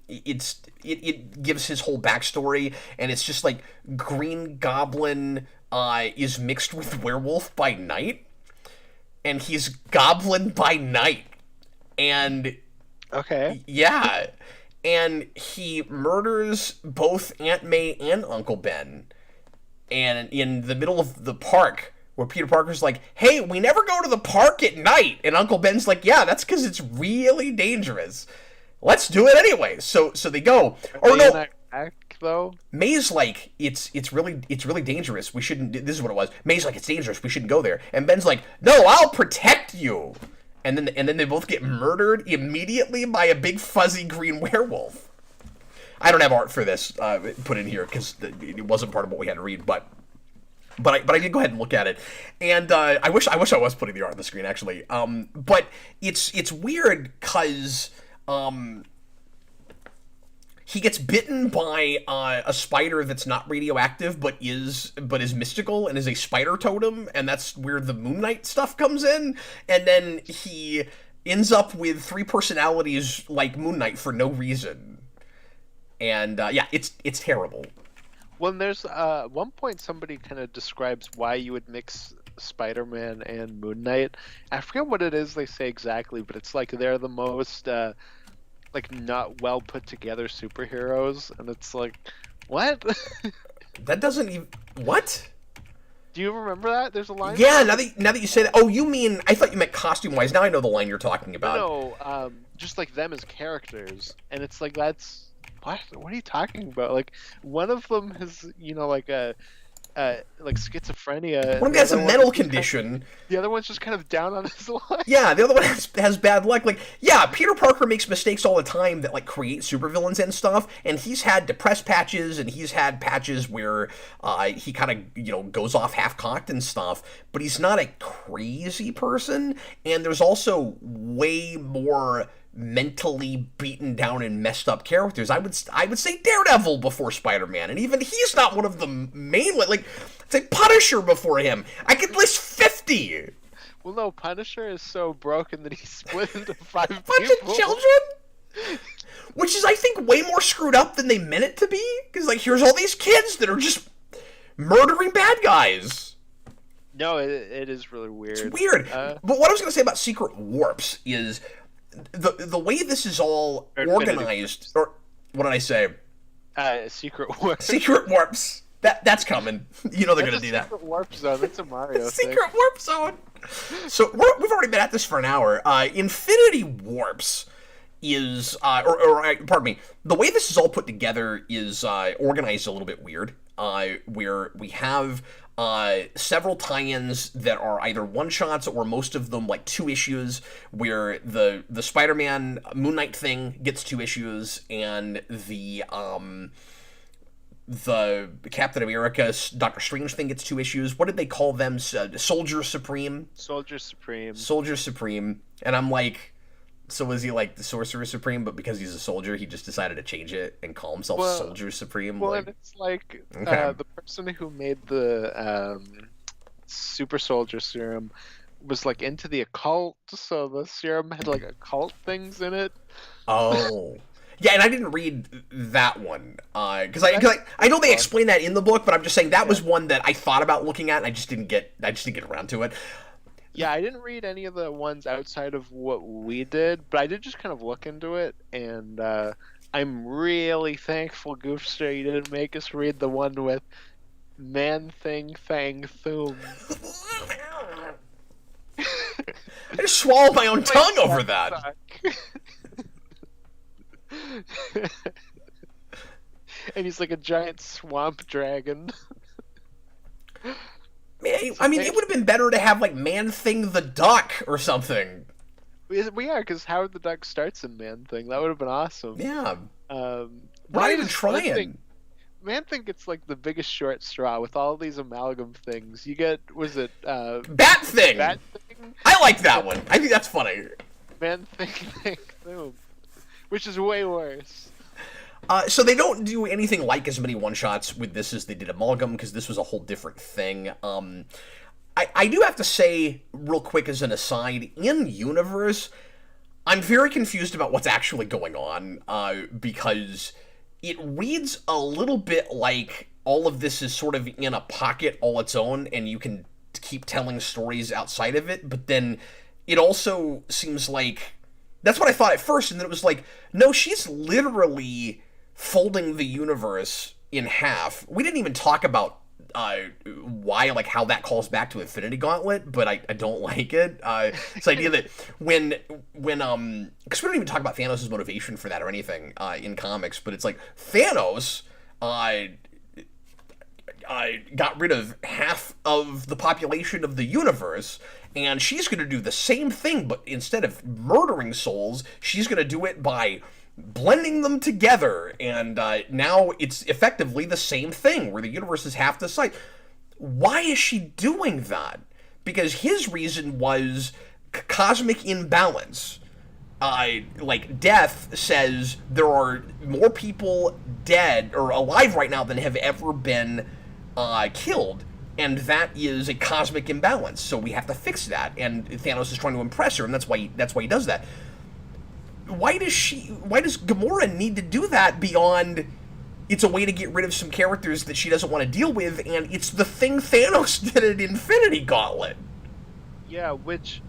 it gives his whole backstory, and it's just like Green Goblin is mixed with werewolf by night, and he's goblin by night, and okay, yeah, and he murders both Aunt May and Uncle Ben, and in the middle of the park, where Peter Parker's like, hey, we never go to the park at night. And Uncle Ben's like, yeah, that's because it's really dangerous. Let's do it anyway. So they go. Or no, though? May's like, it's really dangerous. We shouldn't. This is what it was. May's like, it's dangerous. We shouldn't go there. And Ben's like, no, I'll protect you. And then they both get murdered immediately by a big fuzzy green werewolf. I don't have art for this put in here because it wasn't part of what we had to read, but I did go ahead and look at it, and I wish I was putting the art on the screen actually. But it's weird because he gets bitten by a spider that's not radioactive, but is mystical and is a spider totem, and that's where the Moon Knight stuff comes in. And then he ends up with 3 personalities like Moon Knight for no reason. And yeah, it's terrible. Well, there's one point somebody kind of describes why you would mix Spider-Man and Moon Knight. I forget what it is they say exactly, but it's like they're the most like not well put together superheroes, and it's like, what? That doesn't even what? Do you remember that? There's a line. Yeah, now that you say that, oh, you mean I thought you meant costume wise. Now I know the line you're talking about. No, just like them as characters, and it's like that's what? What are you talking about? Like one of them has like a like schizophrenia. One of them has a mental condition. The other one's just kind of down on his luck. Yeah, the other one has bad luck. Like, yeah, Peter Parker makes mistakes all the time that, like, create supervillains and stuff, and he's had depressed patches, and he's had patches where he kind of, goes off half-cocked and stuff, but he's not a crazy person, and there's also way more mentally beaten down and messed up characters. I would say Daredevil before Spider-Man, and even he's not one of the main, like, say Punisher before him. I could list 50. Well, no, Punisher is so broken that he's split into 5 Bunch people. of children? Which is, I think, way more screwed up than they meant it to be. Because, like, here's all these kids that are just murdering bad guys. No, it is really weird. It's weird. But what I was going to say about Secret Warps is the way this is all organized, or what did I say? Secret Warps. Secret Warps. That's coming. They're going to do that. Secret Warp Zone. That's a Mario Secret thing. Warp Zone. So we've already been at this for an hour. Infinity Warps is, pardon me, the way this is all put together is organized a little bit weird. Where we have several tie-ins that are either one-shots or most of them like 2 issues, where the Spider-Man Moon Knight thing gets 2 issues, and the Captain America Doctor Strange thing gets 2 issues. What did they call them? Soldier Supreme? Soldier Supreme. Soldier Supreme. And I'm like, so was he like the Sorcerer Supreme, but because he's a soldier, he just decided to change it and call himself Soldier Supreme? Well, like, and it's like okay. The person who made the Super Soldier Serum was like into the occult, so the serum had like occult things in it. Oh. Yeah, and I didn't read that one because I know they explain that in the book, but I'm just saying that was one that I thought about looking at, and I just didn't get around to it. Yeah, I didn't read any of the ones outside of what we did, but I did just kind of look into it, and I'm really thankful, Goofster, you didn't make us read the one with Man Thing Fang Thoom. I just swallowed my own tongue over that. And he's like a giant swamp dragon. I mean, it would have been better to have, like, Man-Thing the Duck or something. We are, because Howard the Duck starts in Man-Thing. That would have been awesome. Yeah. We're not even trying. Man-Thing gets, like, the biggest short straw with all these amalgam things. You get, was it... Bat-Thing! Bat-Thing? I like that one. I think that's funny. Man-Thing, which is way worse. So they don't do anything like as many one-shots with this as they did Amalgam, because this was a whole different thing. I do have to say, real quick as an aside, in Universe, I'm very confused about what's actually going on, because it reads a little bit like all of this is sort of in a pocket all its own, and you can keep telling stories outside of it, but then it also seems like... That's what I thought at first, and then it was like, no, she's literally folding the universe in half. We didn't even talk about why, like, how that calls back to Infinity Gauntlet, but I don't like it. This idea that when because we don't even talk about Thanos' motivation for that or anything in comics, but it's like Thanos got rid of half of the population of the universe, and she's going to do the same thing, but instead of murdering souls, she's going to do it by blending them together, and now it's effectively the same thing, where the universe is half the size. Why is she doing that? Because his reason was cosmic imbalance. like Death says there are more people dead or alive right now than have ever been killed, and that is a cosmic imbalance. So we have to fix that. And Thanos is trying to impress her, and that's why he does that. Why does Gamora need to do that beyond? It's a way to get rid of some characters that she doesn't want to deal with, and it's the thing Thanos did at Infinity Gauntlet. Yeah, which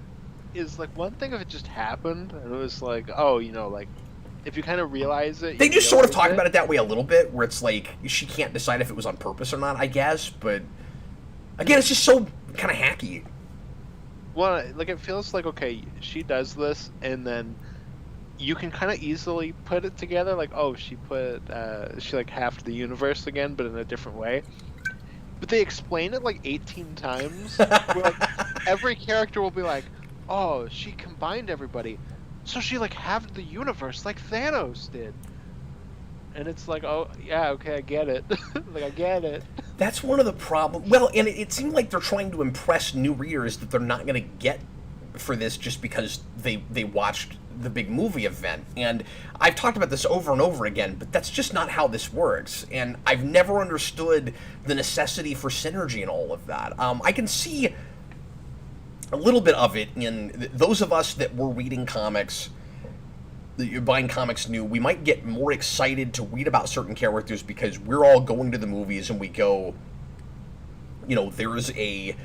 is like one thing if it just happened and it was like, oh, like if you kind of realize it. They just sort of talk about it that way a little bit, where it's like she can't decide if it was on purpose or not, I guess. But again, it's just so kind of hacky. Well, like it feels like, okay, she does this, and then you can kind of easily put it together, like, oh, she like halved the universe again, but in a different way. But they explain it like 18 times. Where, like, every character will be like, oh, she combined everybody, so she like halved the universe like Thanos did. And it's like, oh yeah, okay, I get it. Like, I get it. That's one of the problems. Well, and it seemed like they're trying to impress new readers that they're not going to get for this just because they watched the big movie event. And I've talked about this over and over again, but that's just not how this works. And I've never understood the necessity for synergy and all of that. I can see a little bit of it in those of us that were reading comics, that you're buying comics new. We might get more excited to read about certain characters because we're all going to the movies and we go, there's a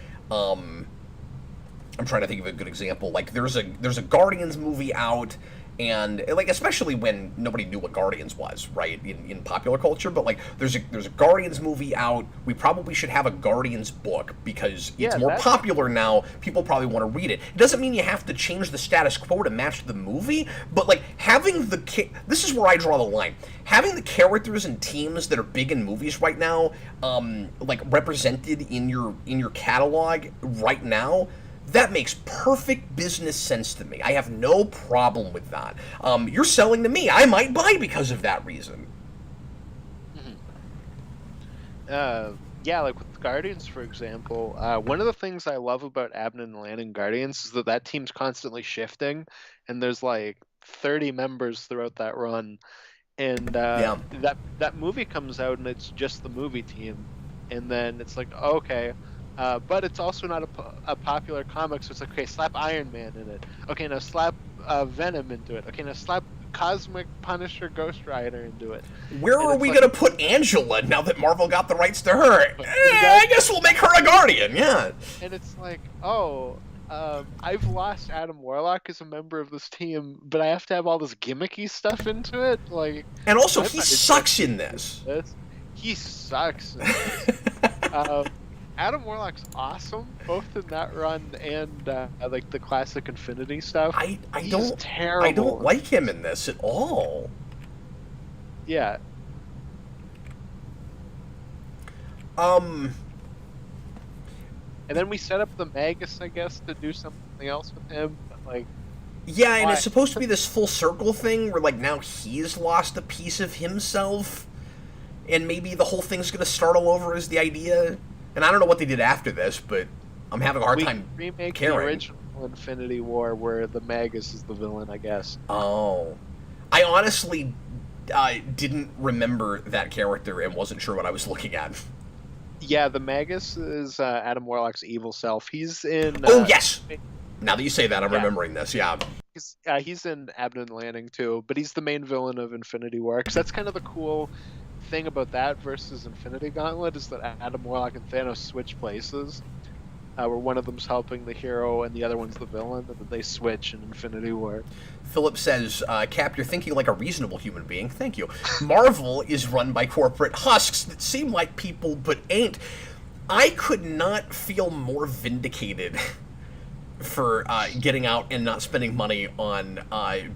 I'm trying to think of a good example. Like there's a Guardians movie out, and like especially when nobody knew what Guardians was, right, in popular culture. But like there's a Guardians movie out. We probably should have a Guardians book because it's more popular now. People probably want to read it. It doesn't mean you have to change the status quo to match the movie, but like having this is where I draw the line. Having the characters and teams that are big in movies right now, like represented in your catalog right now. That makes perfect business sense to me. I have no problem with that. You're selling to me. I might buy because of that reason. Yeah, like with Guardians, for example, one of the things I love about Abnett and Lanning Guardians is that team's constantly shifting, and there's like 30 members throughout that run. And that movie comes out, and it's just the movie team. And then it's like, okay... but it's also not a popular comic, so it's like, okay, slap Iron Man in it. Okay, now slap Venom into it. Okay, now slap Cosmic Punisher Ghost Rider into it. Where are we going to put Angela now that Marvel got the rights to her? I guess we'll make her a Guardian, yeah. And it's like, I've lost Adam Warlock as a member of this team, but I have to have all this gimmicky stuff into it? Like, and also, he sucks in this. He sucks in this. Adam Warlock's awesome, both in that run and like the classic Infinity stuff. He's terrible. I don't like him in this at all. Yeah. And then we set up the Magus, I guess, to do something else with him. But, like, yeah, and it's supposed to be this full circle thing where like now he's lost a piece of himself, and maybe the whole thing's gonna start all over is the idea. And I don't know what they did after this, but I'm having a hard time remake caring. The original Infinity War where the Magus is the villain, I guess. Oh. I honestly didn't remember that character and wasn't sure what I was looking at. Yeah, the Magus is Adam Warlock's evil self. He's in... oh, yes! Now that you say that, I'm remembering this, yeah. He's in Abnett and Lanning, too, but he's the main villain of Infinity War, because that's kind of the cool... thing about that versus Infinity Gauntlet is that Adam Warlock and Thanos switch places, where one of them's helping the hero and the other one's the villain, and then they switch in Infinity War. Philip says, Cap, you're thinking like a reasonable human being. Thank you. Marvel is run by corporate husks that seem like people but ain't. I could not feel more vindicated for getting out and not spending money on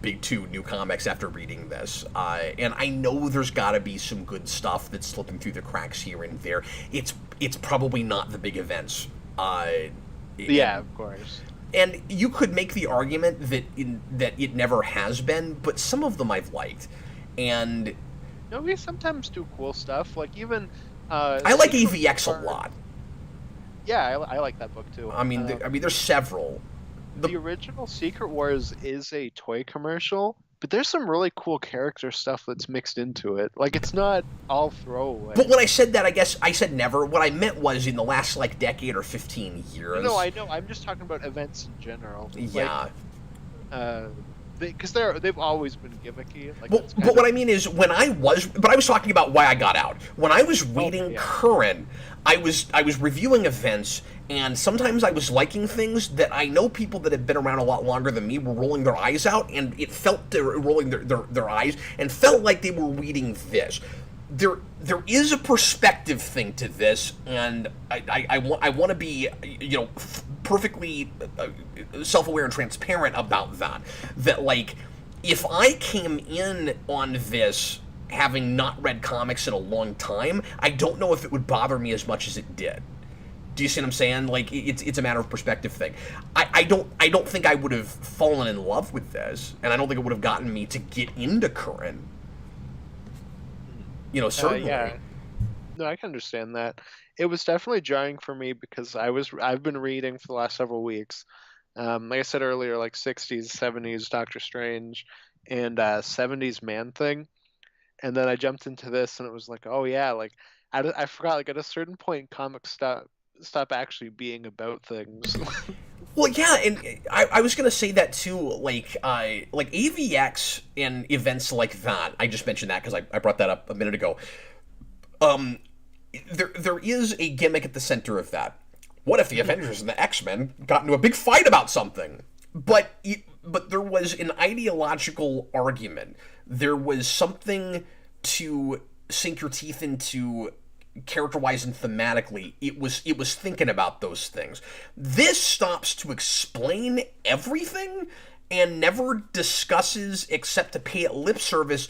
big two new comics after reading this. And I know there's got to be some good stuff that's slipping through the cracks here and there. It's probably not the big events. Yeah, of course. And you could make the argument that it never has been, but some of them I've liked. And we sometimes do cool stuff, like even... I like AVX a lot. Yeah, I like that book too. I mean, there's several. the original Secret Wars is a toy commercial, but there's some really cool character stuff that's mixed into it. Like, it's not all But throwaway. when I said that, I guess I said never. What I meant was in the last, like, decade or 15 No, years. I know. I'm just talking about events in general. Like, Yeah. uh, because they've always been gimmicky. Like, Well, that's but kind what of. I mean is, but I was talking about why I got out. When I was Okay, reading yeah. current, I was reviewing events, and sometimes I was liking things that I know people that have been around a lot longer than me were rolling their eyes out, and it felt they were rolling their eyes and felt like they were reading this. There is a perspective thing to this, and I want to be, perfectly self-aware and transparent about that. That, like, if I came in on this having not read comics in a long time, I don't know if it would bother me as much as it did. Do you see what I'm saying? Like, it's a matter of perspective thing. I don't think I would have fallen in love with this, and I don't think it would have gotten me to get into current. Certainly. Yeah. No, I can understand that. It was definitely jarring for me because I've been reading for the last several weeks. Like I said earlier, like 60s, 70s Doctor Strange, and 70s Man Thing, and then I jumped into this, and it was like, oh yeah, like I forgot, like at a certain point, comics stop actually being about things. Well, yeah, and I was gonna say that too. Like AVX and events like that. I just mentioned that because I brought that up a minute ago. Um, there is a gimmick at the center of that. What if the Avengers and the X-Men got into a big fight about something? But there was an ideological argument. There was something to sink your teeth into, character-wise and thematically. It was thinking about those things. This stops to explain everything and never discusses, except to pay it lip service,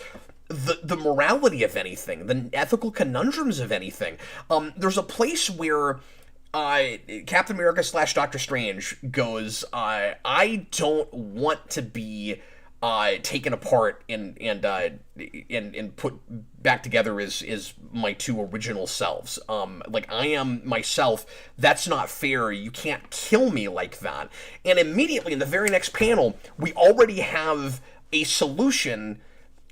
the morality of anything, the ethical conundrums of anything. There's a place where Captain America / Doctor Strange goes, I don't want to be taken apart and put back together as my two original selves. Like, I am myself. That's not fair. You can't kill me like that. And immediately in the very next panel, we already have a solution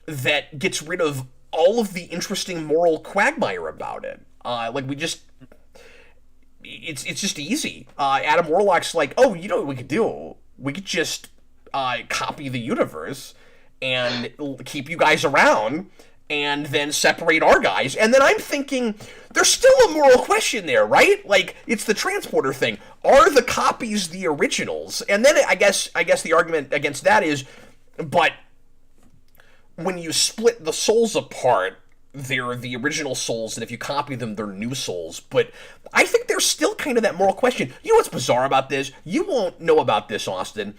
that gets rid of all of the interesting moral quagmire about it. Like, it's just easy. Adam Warlock's like, oh, you know what we could do? We could just copy the universe and keep you guys around, and then separate our guys. And then I'm thinking, there's still a moral question there, right? Like, it's the transporter thing. Are the copies the originals? And then I guess the argument against that is, but when you split the souls apart, they're the original souls, and if you copy them, they're new souls. But I think there's still kind of that moral question. You know what's bizarre about this? You won't know about this, Austin.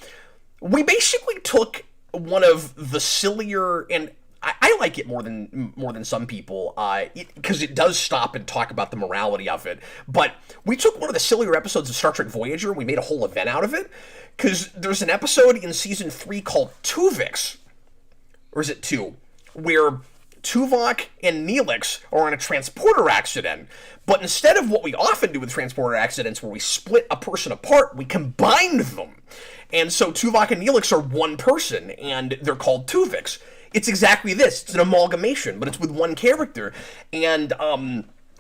We basically took one of the sillier, and I like it more than some people, because it does stop and talk about the morality of it. But we took one of the sillier episodes of Star Trek Voyager, and we made a whole event out of it, because there's an episode in season 3 called Tuvix, or is it 2, where Tuvok and Neelix are on a transporter accident, but instead of what we often do with transporter accidents, where we split a person apart, we combined them. And so Tuvok and Neelix are one person, and they're called Tuvix. It's exactly this. It's an amalgamation, but it's with one character. And,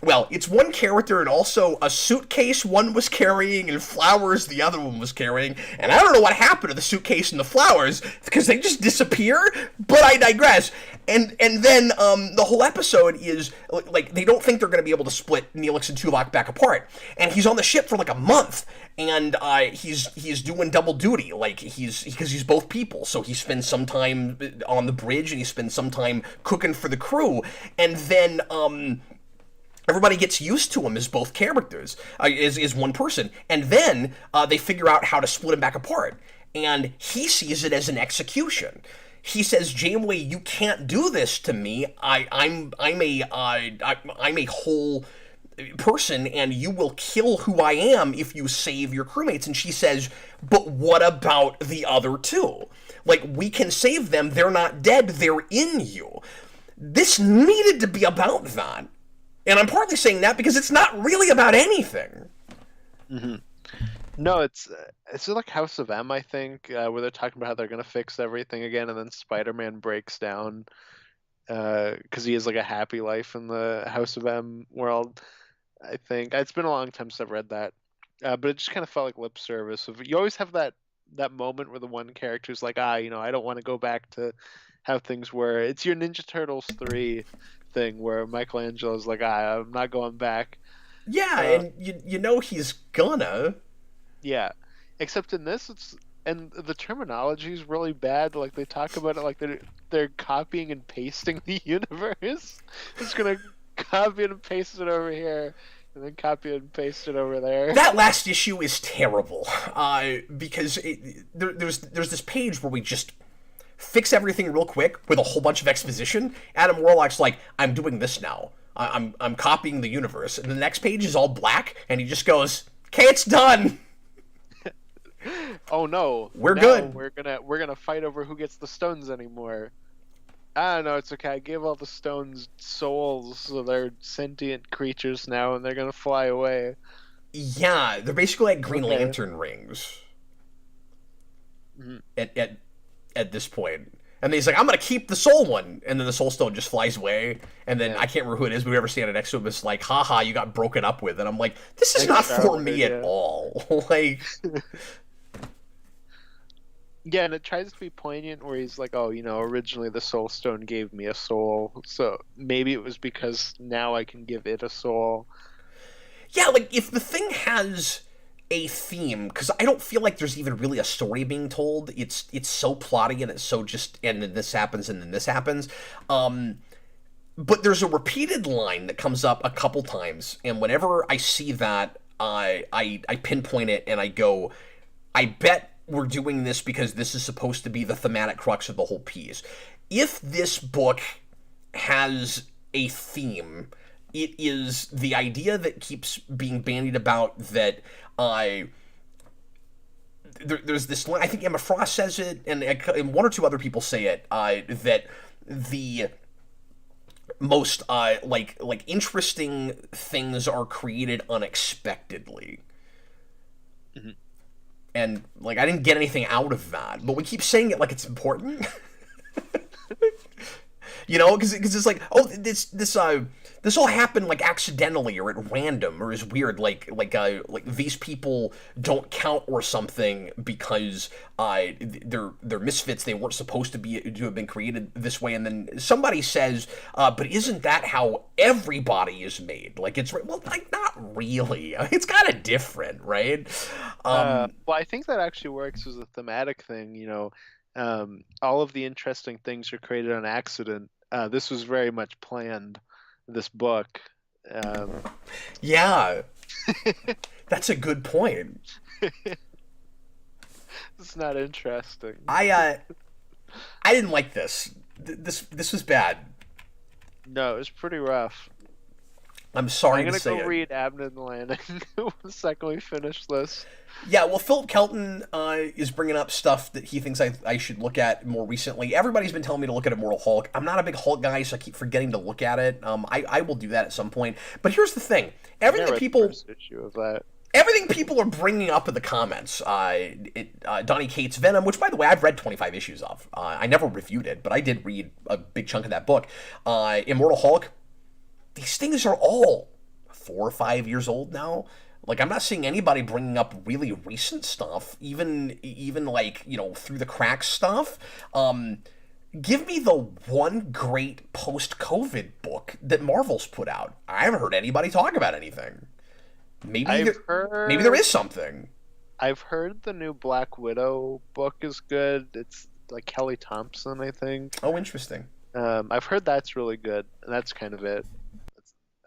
well, it's one character and also a suitcase one was carrying and flowers the other one was carrying. And I don't know what happened to the suitcase and the flowers, because they just disappear, but I digress. And then the whole episode is, like, they don't think they're going to be able to split Neelix and Tuvok back apart. And he's on the ship for like a month, and he's doing double duty, like, because he's both people. So he spends some time on the bridge, and he spends some time cooking for the crew. And then everybody gets used to him as both characters, is one person. And then they figure out how to split him back apart. And he sees it as an execution. He says, Janeway, you can't do this to me. I'm a whole person, and you will kill who I am if you save your crewmates. And she says, but what about the other two? Like, we can save them. They're not dead. They're in you. This needed to be about that. And I'm partly saying that because it's not really about anything. Mm-hmm. No, it's like House of M, I think, where they're talking about how they're gonna fix everything again, and then Spider-Man breaks down because he has like a happy life in the House of M world. I think it's been a long time since I've read that, but it just kind of felt like lip service. You always have that moment where the one character's like, I don't want to go back to how things were. It's your Ninja Turtles 3 thing where Michelangelo's like, I'm not going back. Yeah, Uh, and you know he's gonna. yeah, except in this, and the terminology is really bad. Like they talk about it like they're copying and pasting the universe. It's gonna copy and paste it over here, and then copy and paste it over there. That last issue is terrible, because there's this page where we just fix everything real quick with a whole bunch of exposition. Adam Warlock's like, I'm doing this now. I'm copying the universe, and the next page is all black, and he just goes, "Okay, it's done. Oh no! We're Now good." we're gonna fight over who gets the stones anymore. I don't know. It's okay. I gave all the stones souls, so they're sentient creatures now, and they're gonna fly away. Yeah, they're basically like Green Okay. Lantern rings Mhm. at this point. And then he's like, "I'm gonna keep the soul one," and then the soul stone just flies away. And then Yeah. I can't remember who it is, but whoever standing next to him is like, "Haha, you got broken up with." And I'm like, "This is Thanks, not for Star-Lord. me at Yeah. all." Like, Yeah, and it tries to be poignant where he's like, originally the soul stone gave me a soul, so maybe it was because now I can give it a soul. yeah, like if the thing has a theme, because I don't feel like there's even really a story being told. It's so plotty and it's so just, and then this happens and then this happens. But there's a repeated line that comes up a couple times, and whenever I see that, I pinpoint it and I go, I bet we're doing this because this is supposed to be the thematic crux of the whole piece. If this book has a theme, it is the idea that keeps being bandied about that I. There's this line. I think Emma Frost says it, and one or two other people say it. That the most like interesting things are created unexpectedly, Mhm. and like I didn't get anything out of that, but we keep saying it like it's important. You know, because it's like, oh, this all happened like accidentally or at random or is weird, like these people don't count or something because they're misfits. They weren't supposed to have been created this way. And then somebody says, but isn't that how everybody is made? Like it's, well, like not really. It's kind of different, right? Well, I think that actually works as a thematic thing. All of the interesting things are created on accident. This was very much planned, this book. Um, Yeah, that's a good point. it's not interesting. I uh, I didn't like this. This was bad. No, it's pretty rough. I'm I'm sorry to gonna say go it. read Abnett Landing the second we finish this. Yeah, well, Philip Kelton is bringing up stuff that he thinks I should look at more recently. Everybody's been telling me to look at Immortal Hulk. I'm not a big Hulk guy, so I keep forgetting to look at it. I will do that at some point. But here's the thing: I think I read the first issue of that. everything people are bringing up in the comments, Donny Cates' Venom, which, by the way, I've read 25 issues of. I never reviewed it, but I did read a big chunk of that book. Immortal Hulk, these things are all 4 or 5 years old now. Like I'm not seeing anybody bringing up really recent stuff, even like through the cracks stuff. Give me the one great post-COVID book that Marvel's put out. I haven't heard anybody talk about anything. Maybe I've maybe there heard is something. I've heard the new Black Widow book is good. It's like Kelly Thompson, I think. Oh, interesting. I've heard that's really good, and that's kind of it.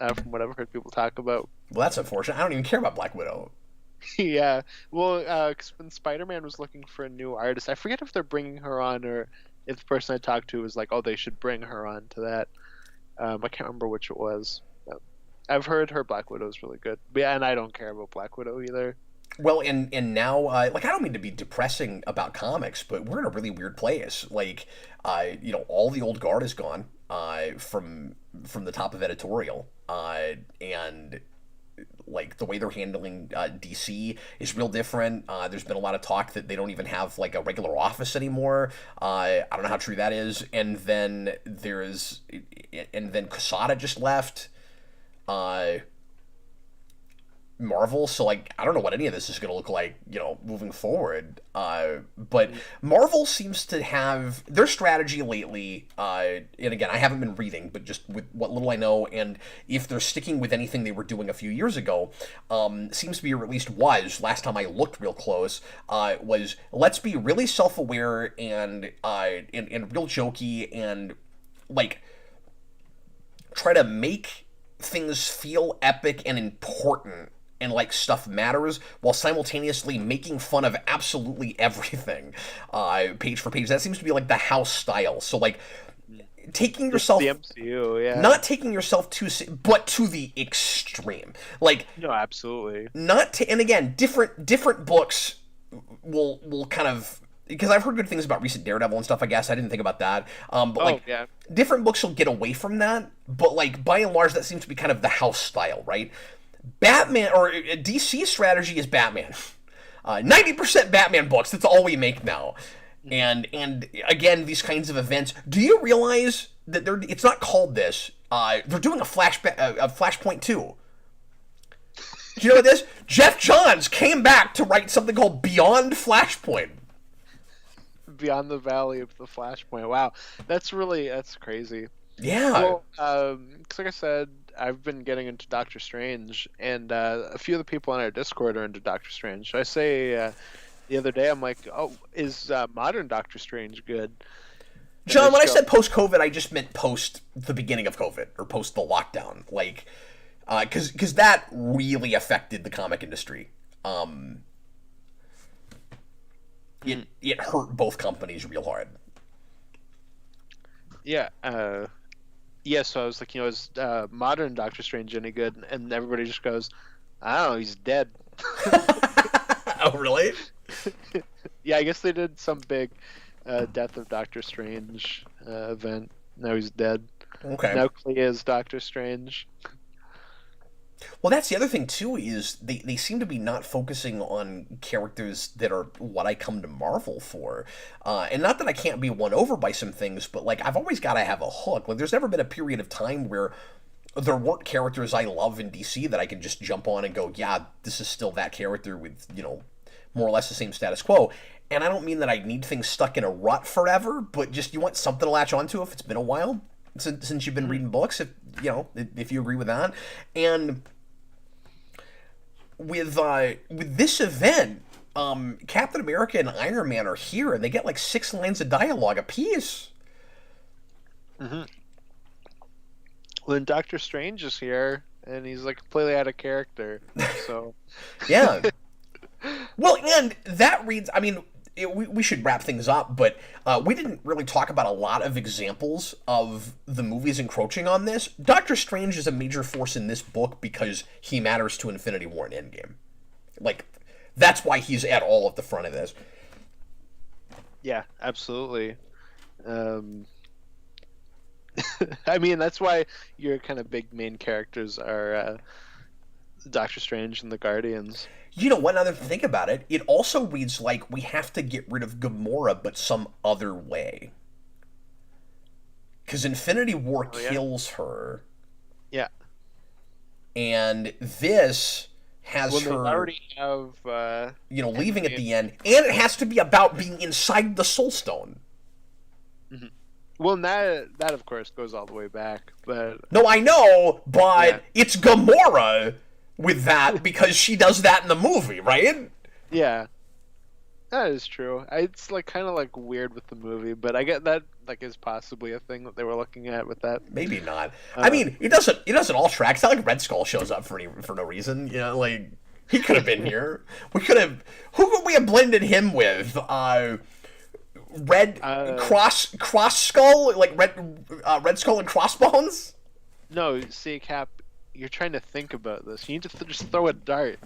That's, from what I've heard people talk about. Well, that's unfortunate. I don't even care about Black Widow. Yeah, well, 'cause when Spider-Man was looking for a new artist, I forget if they're bringing her on or if the person I talked to was like, "Oh, they should bring her on to that." I can't remember which it was. I've heard her Black Widow is really good. But yeah, and I don't care about Black Widow either. Well, and now, like, I don't mean to be depressing about comics, but we're in a really weird place. Like, all the old guard is gone from the top of editorial, and like the way they're handling DC is real different. There's been a lot of talk that they don't even have like a regular office anymore. I don't know how true that is. And then Quesada just left. Marvel, so like I don't know what any of this is going to look like, moving forward. But Marvel seems to have their strategy lately. And again, I haven't been reading, but just with what little I know, and if they're sticking with anything they were doing a few years ago, seems to be, or at least was last time I looked real close, was let's be really self-aware and real jokey and like try to make things feel epic and important and like stuff matters while simultaneously making fun of absolutely everything, page for page. That seems to be like the house style. So like taking yourself, the MCU, yeah, not taking yourself but to the extreme. Like no, absolutely and again, different books will kind of, because I've heard good things about recent Daredevil and stuff. I guess I didn't think about that. But yeah. Different books will get away from that. But like by and large, that seems to be kind of the house style, right? Batman or DC strategy is Batman. 90% Batman books. That's all we make now. And again, these kinds of events. Do you realize that it's not called this? They're doing a Flashpoint 2. Do you know this? Jeff Johns came back to write something called Beyond Flashpoint. Beyond the Valley of the Flashpoint. Wow, that's crazy. Yeah. Well, because like I said, I've been getting into Doctor Strange, and a few of the people on our Discord are into Doctor Strange. So I say the other day, I'm like, oh, is modern Doctor Strange good? John, when I said post-COVID, I just meant post the beginning of COVID, or post the lockdown. Like, because that really affected the comic industry. It hurt both companies real hard. Yeah. Yeah, so I was like, is modern Doctor Strange any good? And everybody just goes, I don't know, he's dead. Oh, really? Yeah, I guess they did some big Death of Doctor Strange event. Now he's dead. Okay. Now Clea is Doctor Strange. Well, that's the other thing, too, is they seem to be not focusing on characters that are what I come to Marvel for. And not that I can't be won over by some things, but, like, I've always got to have a hook. Like, there's never been a period of time where there weren't characters I love in DC that I can just jump on and go, yeah, this is still that character with, more or less the same status quo. And I don't mean that I need things stuck in a rut forever, but just you want something to latch onto if it's been a while since you've been reading books, if you agree with that. And with this event, Captain America and Iron Man are here, and they get like 6 lines of dialogue apiece. Mm-hmm. Well, then Doctor Strange is here, and he's like completely out of character. So yeah. Well, and that reads. I mean, we should wrap things up, but we didn't really talk about a lot of examples of the movies encroaching on this. Doctor Strange is a major force in this book because he matters to Infinity War and Endgame. Like, that's why he's at all at the front of this. Yeah, absolutely. I mean, that's why your kind of big main characters are Doctor Strange and the Guardians. One other thing about it, it also reads like we have to get rid of Gamora, but some other way. Because Infinity War kills her. Yeah. And this has her... They already have... leaving at the end. And it has to be about being inside the Soul Stone. Mm-hmm. Well, that of course goes all the way back, but... No, I know, but it's Gamora with that because she does that in the movie, right? Yeah, that is true. It's like kind of like weird with the movie, but I get that like is possibly a thing that they were looking at with that. Maybe not. I mean, it doesn't all track. It's not like Red Skull shows up for no reason. Like he could have been here. Who could we have blended him with? Red Cross Skull, like Red Skull and Crossbones. No, see, Cap, you're trying to think about this. You need to just throw a dart.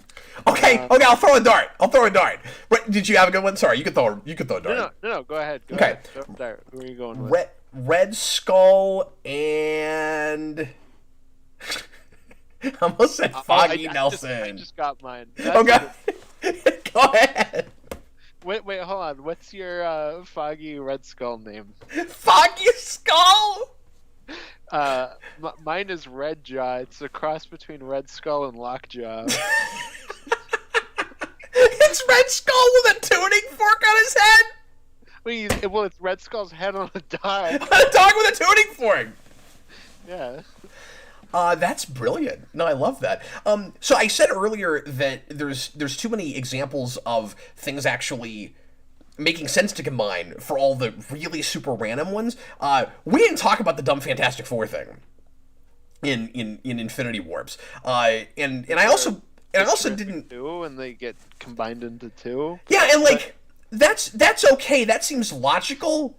Okay, I'll throw a dart. Did you have a good one? Sorry, you could throw a dart. No, go ahead. Go okay. Ahead. Throw a dart. Who are you going with? Red Skull and I almost said Foggy Nelson. I just got mine. Okay. Go ahead. Wait, hold on. What's your Foggy Red Skull name? Foggy Skull? Mine is Red Jaw. It's a cross between Red Skull and Lockjaw. It's Red Skull with a tuning fork on his head? Well, it's Red Skull's head on a dog. A dog with a tuning fork! Yeah. That's brilliant. No, I love that. So I said earlier that there's too many examples of things actually making sense to combine for all the really super random ones. We didn't talk about the dumb Fantastic Four thing in Infinity Warps. And I also didn't. Two, and they get combined into two. Yeah, and like that's okay. That seems logical.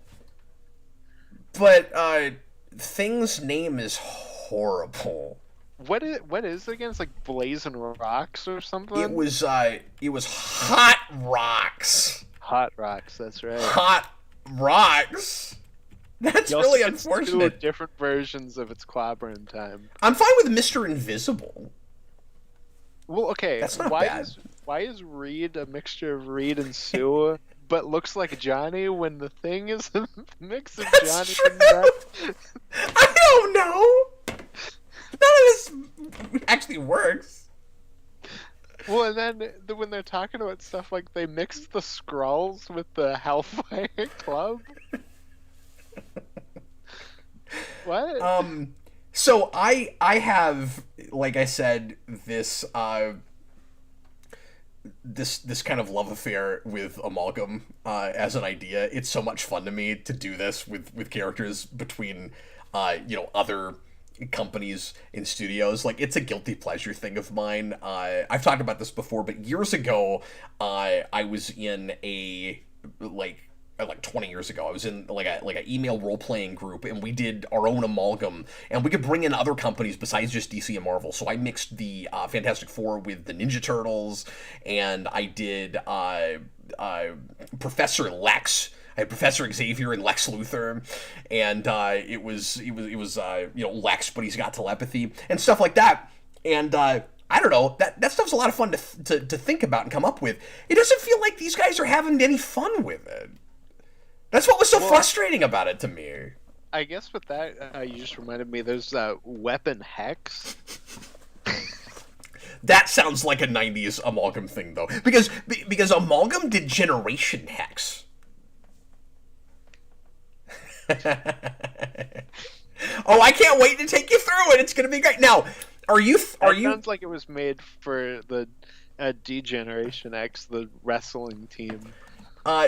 But Thing's name is horrible. What is it again? It's like Blazing Rocks or something. It was Hot Rocks. Hot Rocks. That's right. Hot Rocks. That's really unfortunate. Two different versions of its clobbering time. I'm fine with Mr. Invisible. Well, okay. That's not bad. Why is Reed a mixture of Reed and Sue, but looks like Johnny when the Thing is a mix of Johnny true. and Beth? I don't know. None of this actually works. Well, and then when they're talking about stuff like they mixed the Skrulls with the Hellfire Club. What? So I have, like I said, this this kind of love affair with Amalgam as an idea. It's so much fun to me to do this with characters between other companies in studios. Like, it's a guilty pleasure thing of mine. I've talked about this before, but years ago I was in a like 20 years ago, I was in like an email role-playing group, and we did our own Amalgam, and we could bring in other companies besides just DC and Marvel. So I mixed the Fantastic Four with the Ninja Turtles, and I did Professor Lex. I had Professor Xavier and Lex Luthor, and it was Lex, but he's got telepathy and stuff like that. And I don't know, that stuff's a lot of fun to think about and come up with. It doesn't feel like these guys are having any fun with it. That's what was so frustrating about it to me. I guess with that, you just reminded me, there's Weapon Hex. That sounds like a 90s Amalgam thing, though. Because Amalgam did Generation Hex. Oh, I can't wait to take you through it. It's going to be great. Now, It sounds like it was made for the D-Generation X, the wrestling team.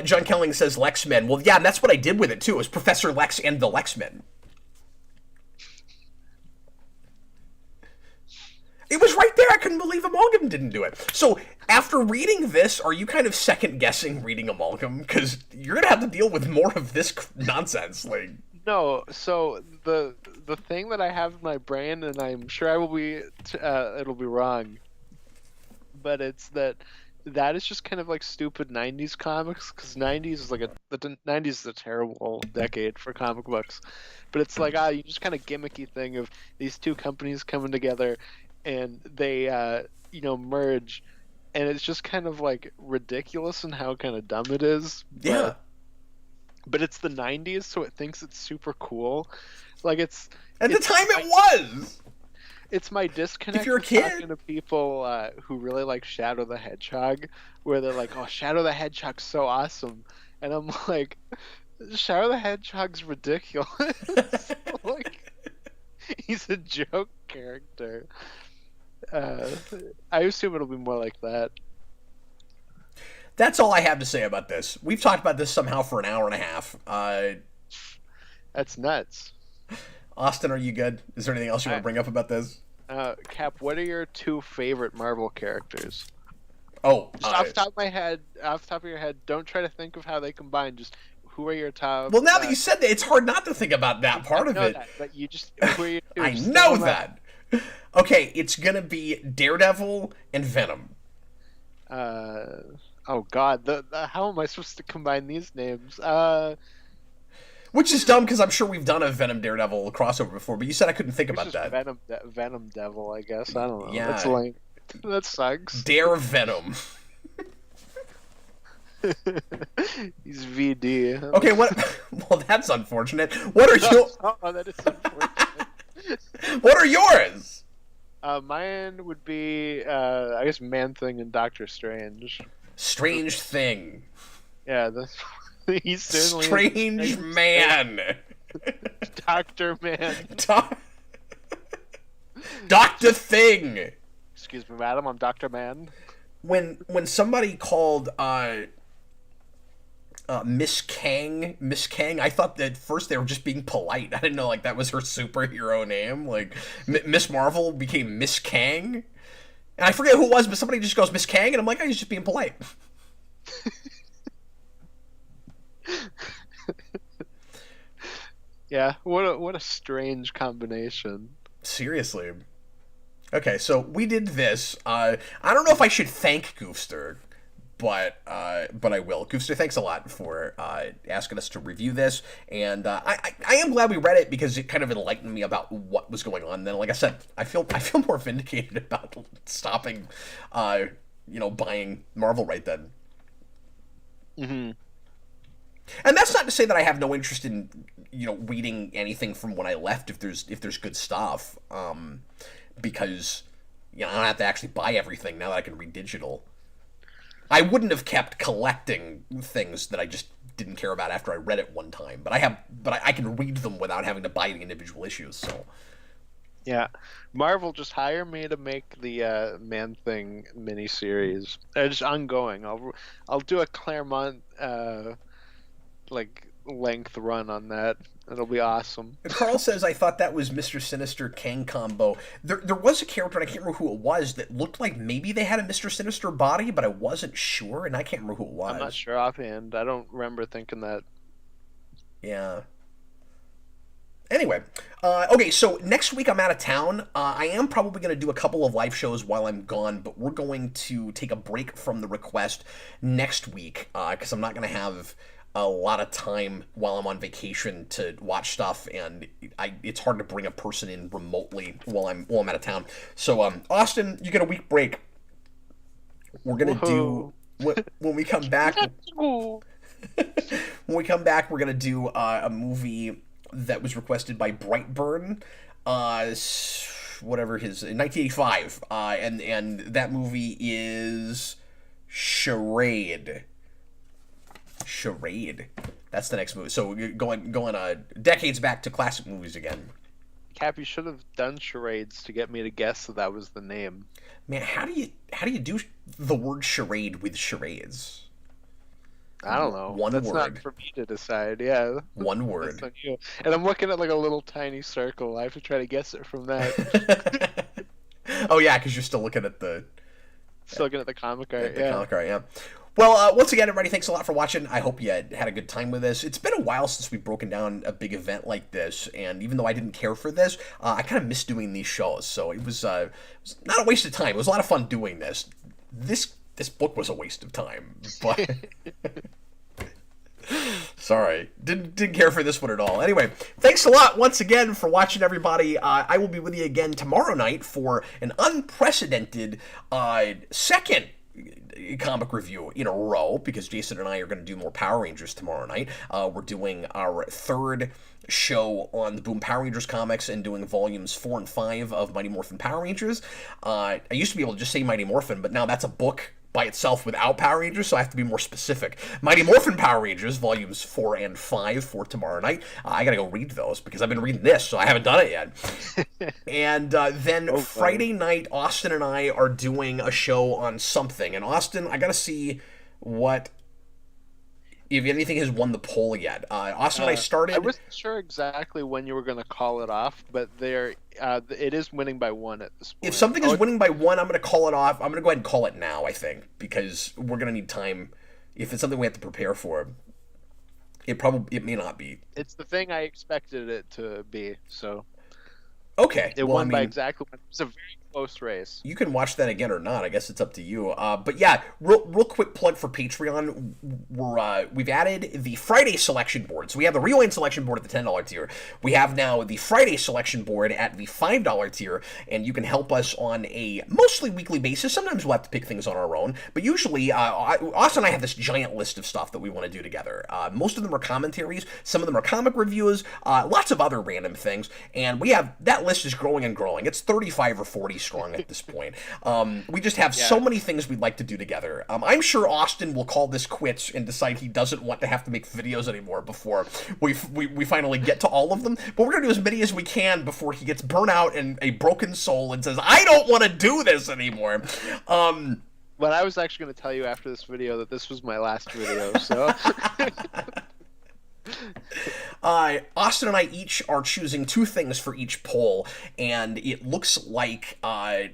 John Kelling says Lex-Men. Well, yeah, and that's what I did with it, too. It was Professor Lex and the Lex-Men. It was right there. I couldn't believe Amalgam didn't do it. So, after reading this, are you kind of second-guessing reading Amalgam? Because you're going to have to deal with more of this nonsense. Like, no, so the thing that I have in my brain, and I'm sure I will be, it'll be wrong, but it's that is just kind of like stupid 90s comics, because 90s is like the 90s is a terrible decade for comic books, but it's like you just kind of gimmicky thing of these two companies coming together and they merge, and it's just kind of like ridiculous in how kind of dumb it is. But it's the 90s, so it thinks it's super cool. Like, it's at the time it was. It's my disconnect if you're a kid. Talking to people who really like Shadow the Hedgehog, where they're like, "Oh, Shadow the Hedgehog's so awesome," and I'm like, "Shadow the Hedgehog's ridiculous. Like, he's a joke character." I assume it'll be more like that. That's all I have to say about this. We've talked about this somehow for an hour and a half. That's nuts. Austin, are you good? Is there anything else you want to bring up about this? Cap, what are your two favorite Marvel characters? Oh, just off the top of your head, don't try to think of how they combine. Just who are your top? Well, now that you said that, it's hard not to think about that part of it. But you just who are your two? I know that. Okay, it's gonna be Daredevil and Venom. Oh God, how am I supposed to combine these names? Which is dumb because I'm sure we've done a Venom Daredevil crossover before, but you said I couldn't think It's about just that. Venom Devil, I guess. I don't know. That's Yeah. lame. That sucks. Dare Venom. He's VD. Okay, what? Well, that's unfortunate. What are you? Oh, that is unfortunate. What are yours? Mine would be, I guess, Man-Thing and Doctor Strange. Strange thing. Yeah, that's he's certainly Strange man. Doctor Man. Doctor Thing. Excuse me, madam. I'm Doctor Man. When somebody called Miss Kang, I thought that at first they were just being polite. I didn't know like that was her superhero name. Like Miss Marvel became Miss Kang, and I forget who it was, but somebody just goes Miss Kang, and I'm like, oh, he's just being polite. Yeah, what a strange combination. Seriously. Okay, so we did this. I don't know if I should thank Goofster, but I will. Goofster, thanks a lot for asking us to review this, and I am glad we read it because it kind of enlightened me about what was going on. Then, like I said, I feel more vindicated about stopping, buying Marvel right then. Mm-hmm. And that's not to say that I have no interest in reading anything from when I left if there's good stuff, because I don't have to actually buy everything now that I can read digital. I wouldn't have kept collecting things that I just didn't care about after I read it one time, but I can read them without having to buy the individual issues. So yeah, Marvel, just hire me to make the Man-Thing miniseries. Just ongoing. I'll do a Claremont length run on that. It'll be awesome. Carl says, I thought that was Mr. Sinister Kang combo. There was a character, and I can't remember who it was, that looked like maybe they had a Mr. Sinister body, but I wasn't sure, and I can't remember who it was. I'm not sure offhand. I don't remember thinking that. Yeah. Anyway, okay, so next week I'm out of town. I am probably going to do a couple of live shows while I'm gone, but we're going to take a break from the ReQuest next week, because I'm not going to have a lot of time while I'm on vacation to watch stuff, and it's hard to bring a person in remotely while I'm out of town. So, Austin, you get a week break. We're gonna do when we come back. When we come back, we're gonna do a movie that was requested by Brightburn, whatever his 1985, and that movie is Charade. Charade. That's the next movie. So we're going decades back to classic movies again. Cap, you should have done charades to get me to guess that was the name. Man, how do you do the word charade with charades? I don't know. That's word. Not for me to decide. Yeah. One word. That's on you. And I'm looking at like a little tiny circle. I have to try to guess it from that. Oh yeah, because you're still looking at the. Still looking at the comic art. The comic art, yeah. Well, once again, everybody, thanks a lot for watching. I hope you had a good time with this. It's been a while since we've broken down a big event like this, and even though I didn't care for this, I kind of miss doing these shows, so it was not a waste of time. It was a lot of fun doing this. This book was a waste of time, but... Sorry, didn't care for this one at all. Anyway, thanks a lot once again for watching, everybody. I will be with you again tomorrow night for an unprecedented second comic review in a row, because Jason and I are going to do more Power Rangers tomorrow night. We're doing our third show on the Boom Power Rangers comics and doing volumes 4 and 5 of Mighty Morphin Power Rangers. I used to be able to just say Mighty Morphin, but now that's a book by itself without Power Rangers, so I have to be more specific. Mighty Morphin Power Rangers, volumes 4 and 5 for tomorrow night. I gotta go read those, because I've been reading this, so I haven't done it yet. And then Friday night, Austin and I are doing a show on something. And Austin, I gotta see if anything has won the poll yet. Austin and I started... I wasn't sure exactly when you were going to call it off, but it is winning by 1 at this point. If something is winning by 1, I'm going to call it off. I'm going to go ahead and call it now, I think, because we're going to need time. If it's something we have to prepare for, it may not be. It's the thing I expected it to be, so... Okay. It won by exactly 1. It was a very close race. You can watch that again or not. I guess it's up to you. But yeah, real quick plug for Patreon. We've added the Friday selection board. So we have the Rewind selection board at the $10 tier. We have now the Friday selection board at the $5 tier, and you can help us on a mostly weekly basis. Sometimes we'll have to pick things on our own, but usually Austin and I have this giant list of stuff that we want to do together. Most of them are commentaries. Some of them are comic reviews. Lots of other random things, and we have that list is growing and growing. It's 35 or 40 strong at this point. We just have so many things we'd like to do together. I'm sure Austin will call this quits and decide he doesn't want to have to make videos anymore before we finally get to all of them. But we're gonna do as many as we can before he gets burnt out and a broken soul and says, "I don't want to do this anymore." But I was actually going to tell you after this video that this was my last video, so. Austin and I each are choosing 2 things for each poll, and it looks like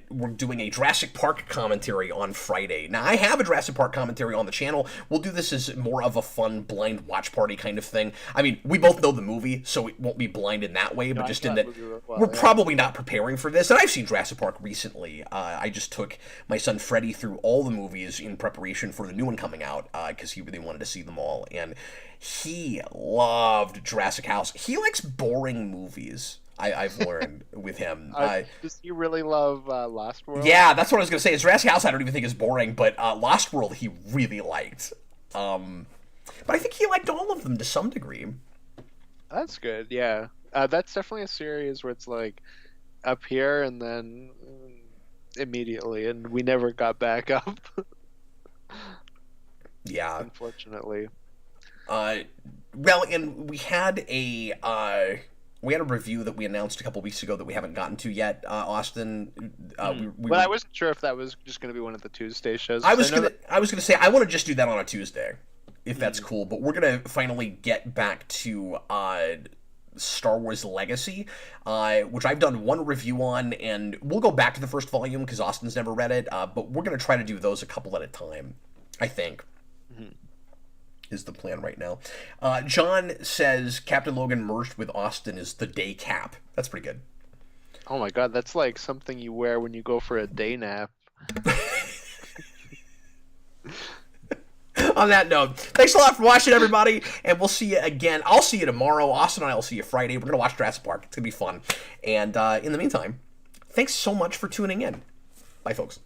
we're doing a Jurassic Park commentary on Friday. Now, I have a Jurassic Park commentary on the channel. We'll do this as more of a fun blind watch party kind of thing. I mean, we both know the movie, so it won't be blind in that way, but just in that we're probably not preparing for this. And I've seen Jurassic Park recently. I just took my son Freddie through all the movies in preparation for the new one coming out, because he really wanted to see them all, and he loved Jurassic House. He likes boring movies. I've learned with him. Does he really love Lost World? Yeah, that's what I was gonna say. Jurassic House I don't even think is boring, but Lost World he really liked. But I think he liked all of them to some degree. That's good. Yeah, that's definitely a series where it's like up here and then immediately, and we never got back up. Yeah, unfortunately. Well, and we had a review that we announced a couple weeks ago that we haven't gotten to yet, Austin. Well, I wasn't sure if that was just going to be one of the Tuesday shows. I was gonna say I want to just do that on a Tuesday, if that's cool. But we're gonna finally get back to Star Wars Legacy, which I've done one review on, and we'll go back to the first volume because Austin's never read it. But we're gonna try to do those a couple at a time, I think. Is the plan right now. John says Captain Logan merged with Austin is the day cap. That's pretty good. Oh my god, that's like something you wear when you go for a day nap. On that note, thanks a lot for watching, everybody, and we'll see you again. I'll see you tomorrow. Austin and I will see you Friday. We're going to watch Jurassic Park. It's going to be fun. And in the meantime, thanks so much for tuning in. Bye, folks.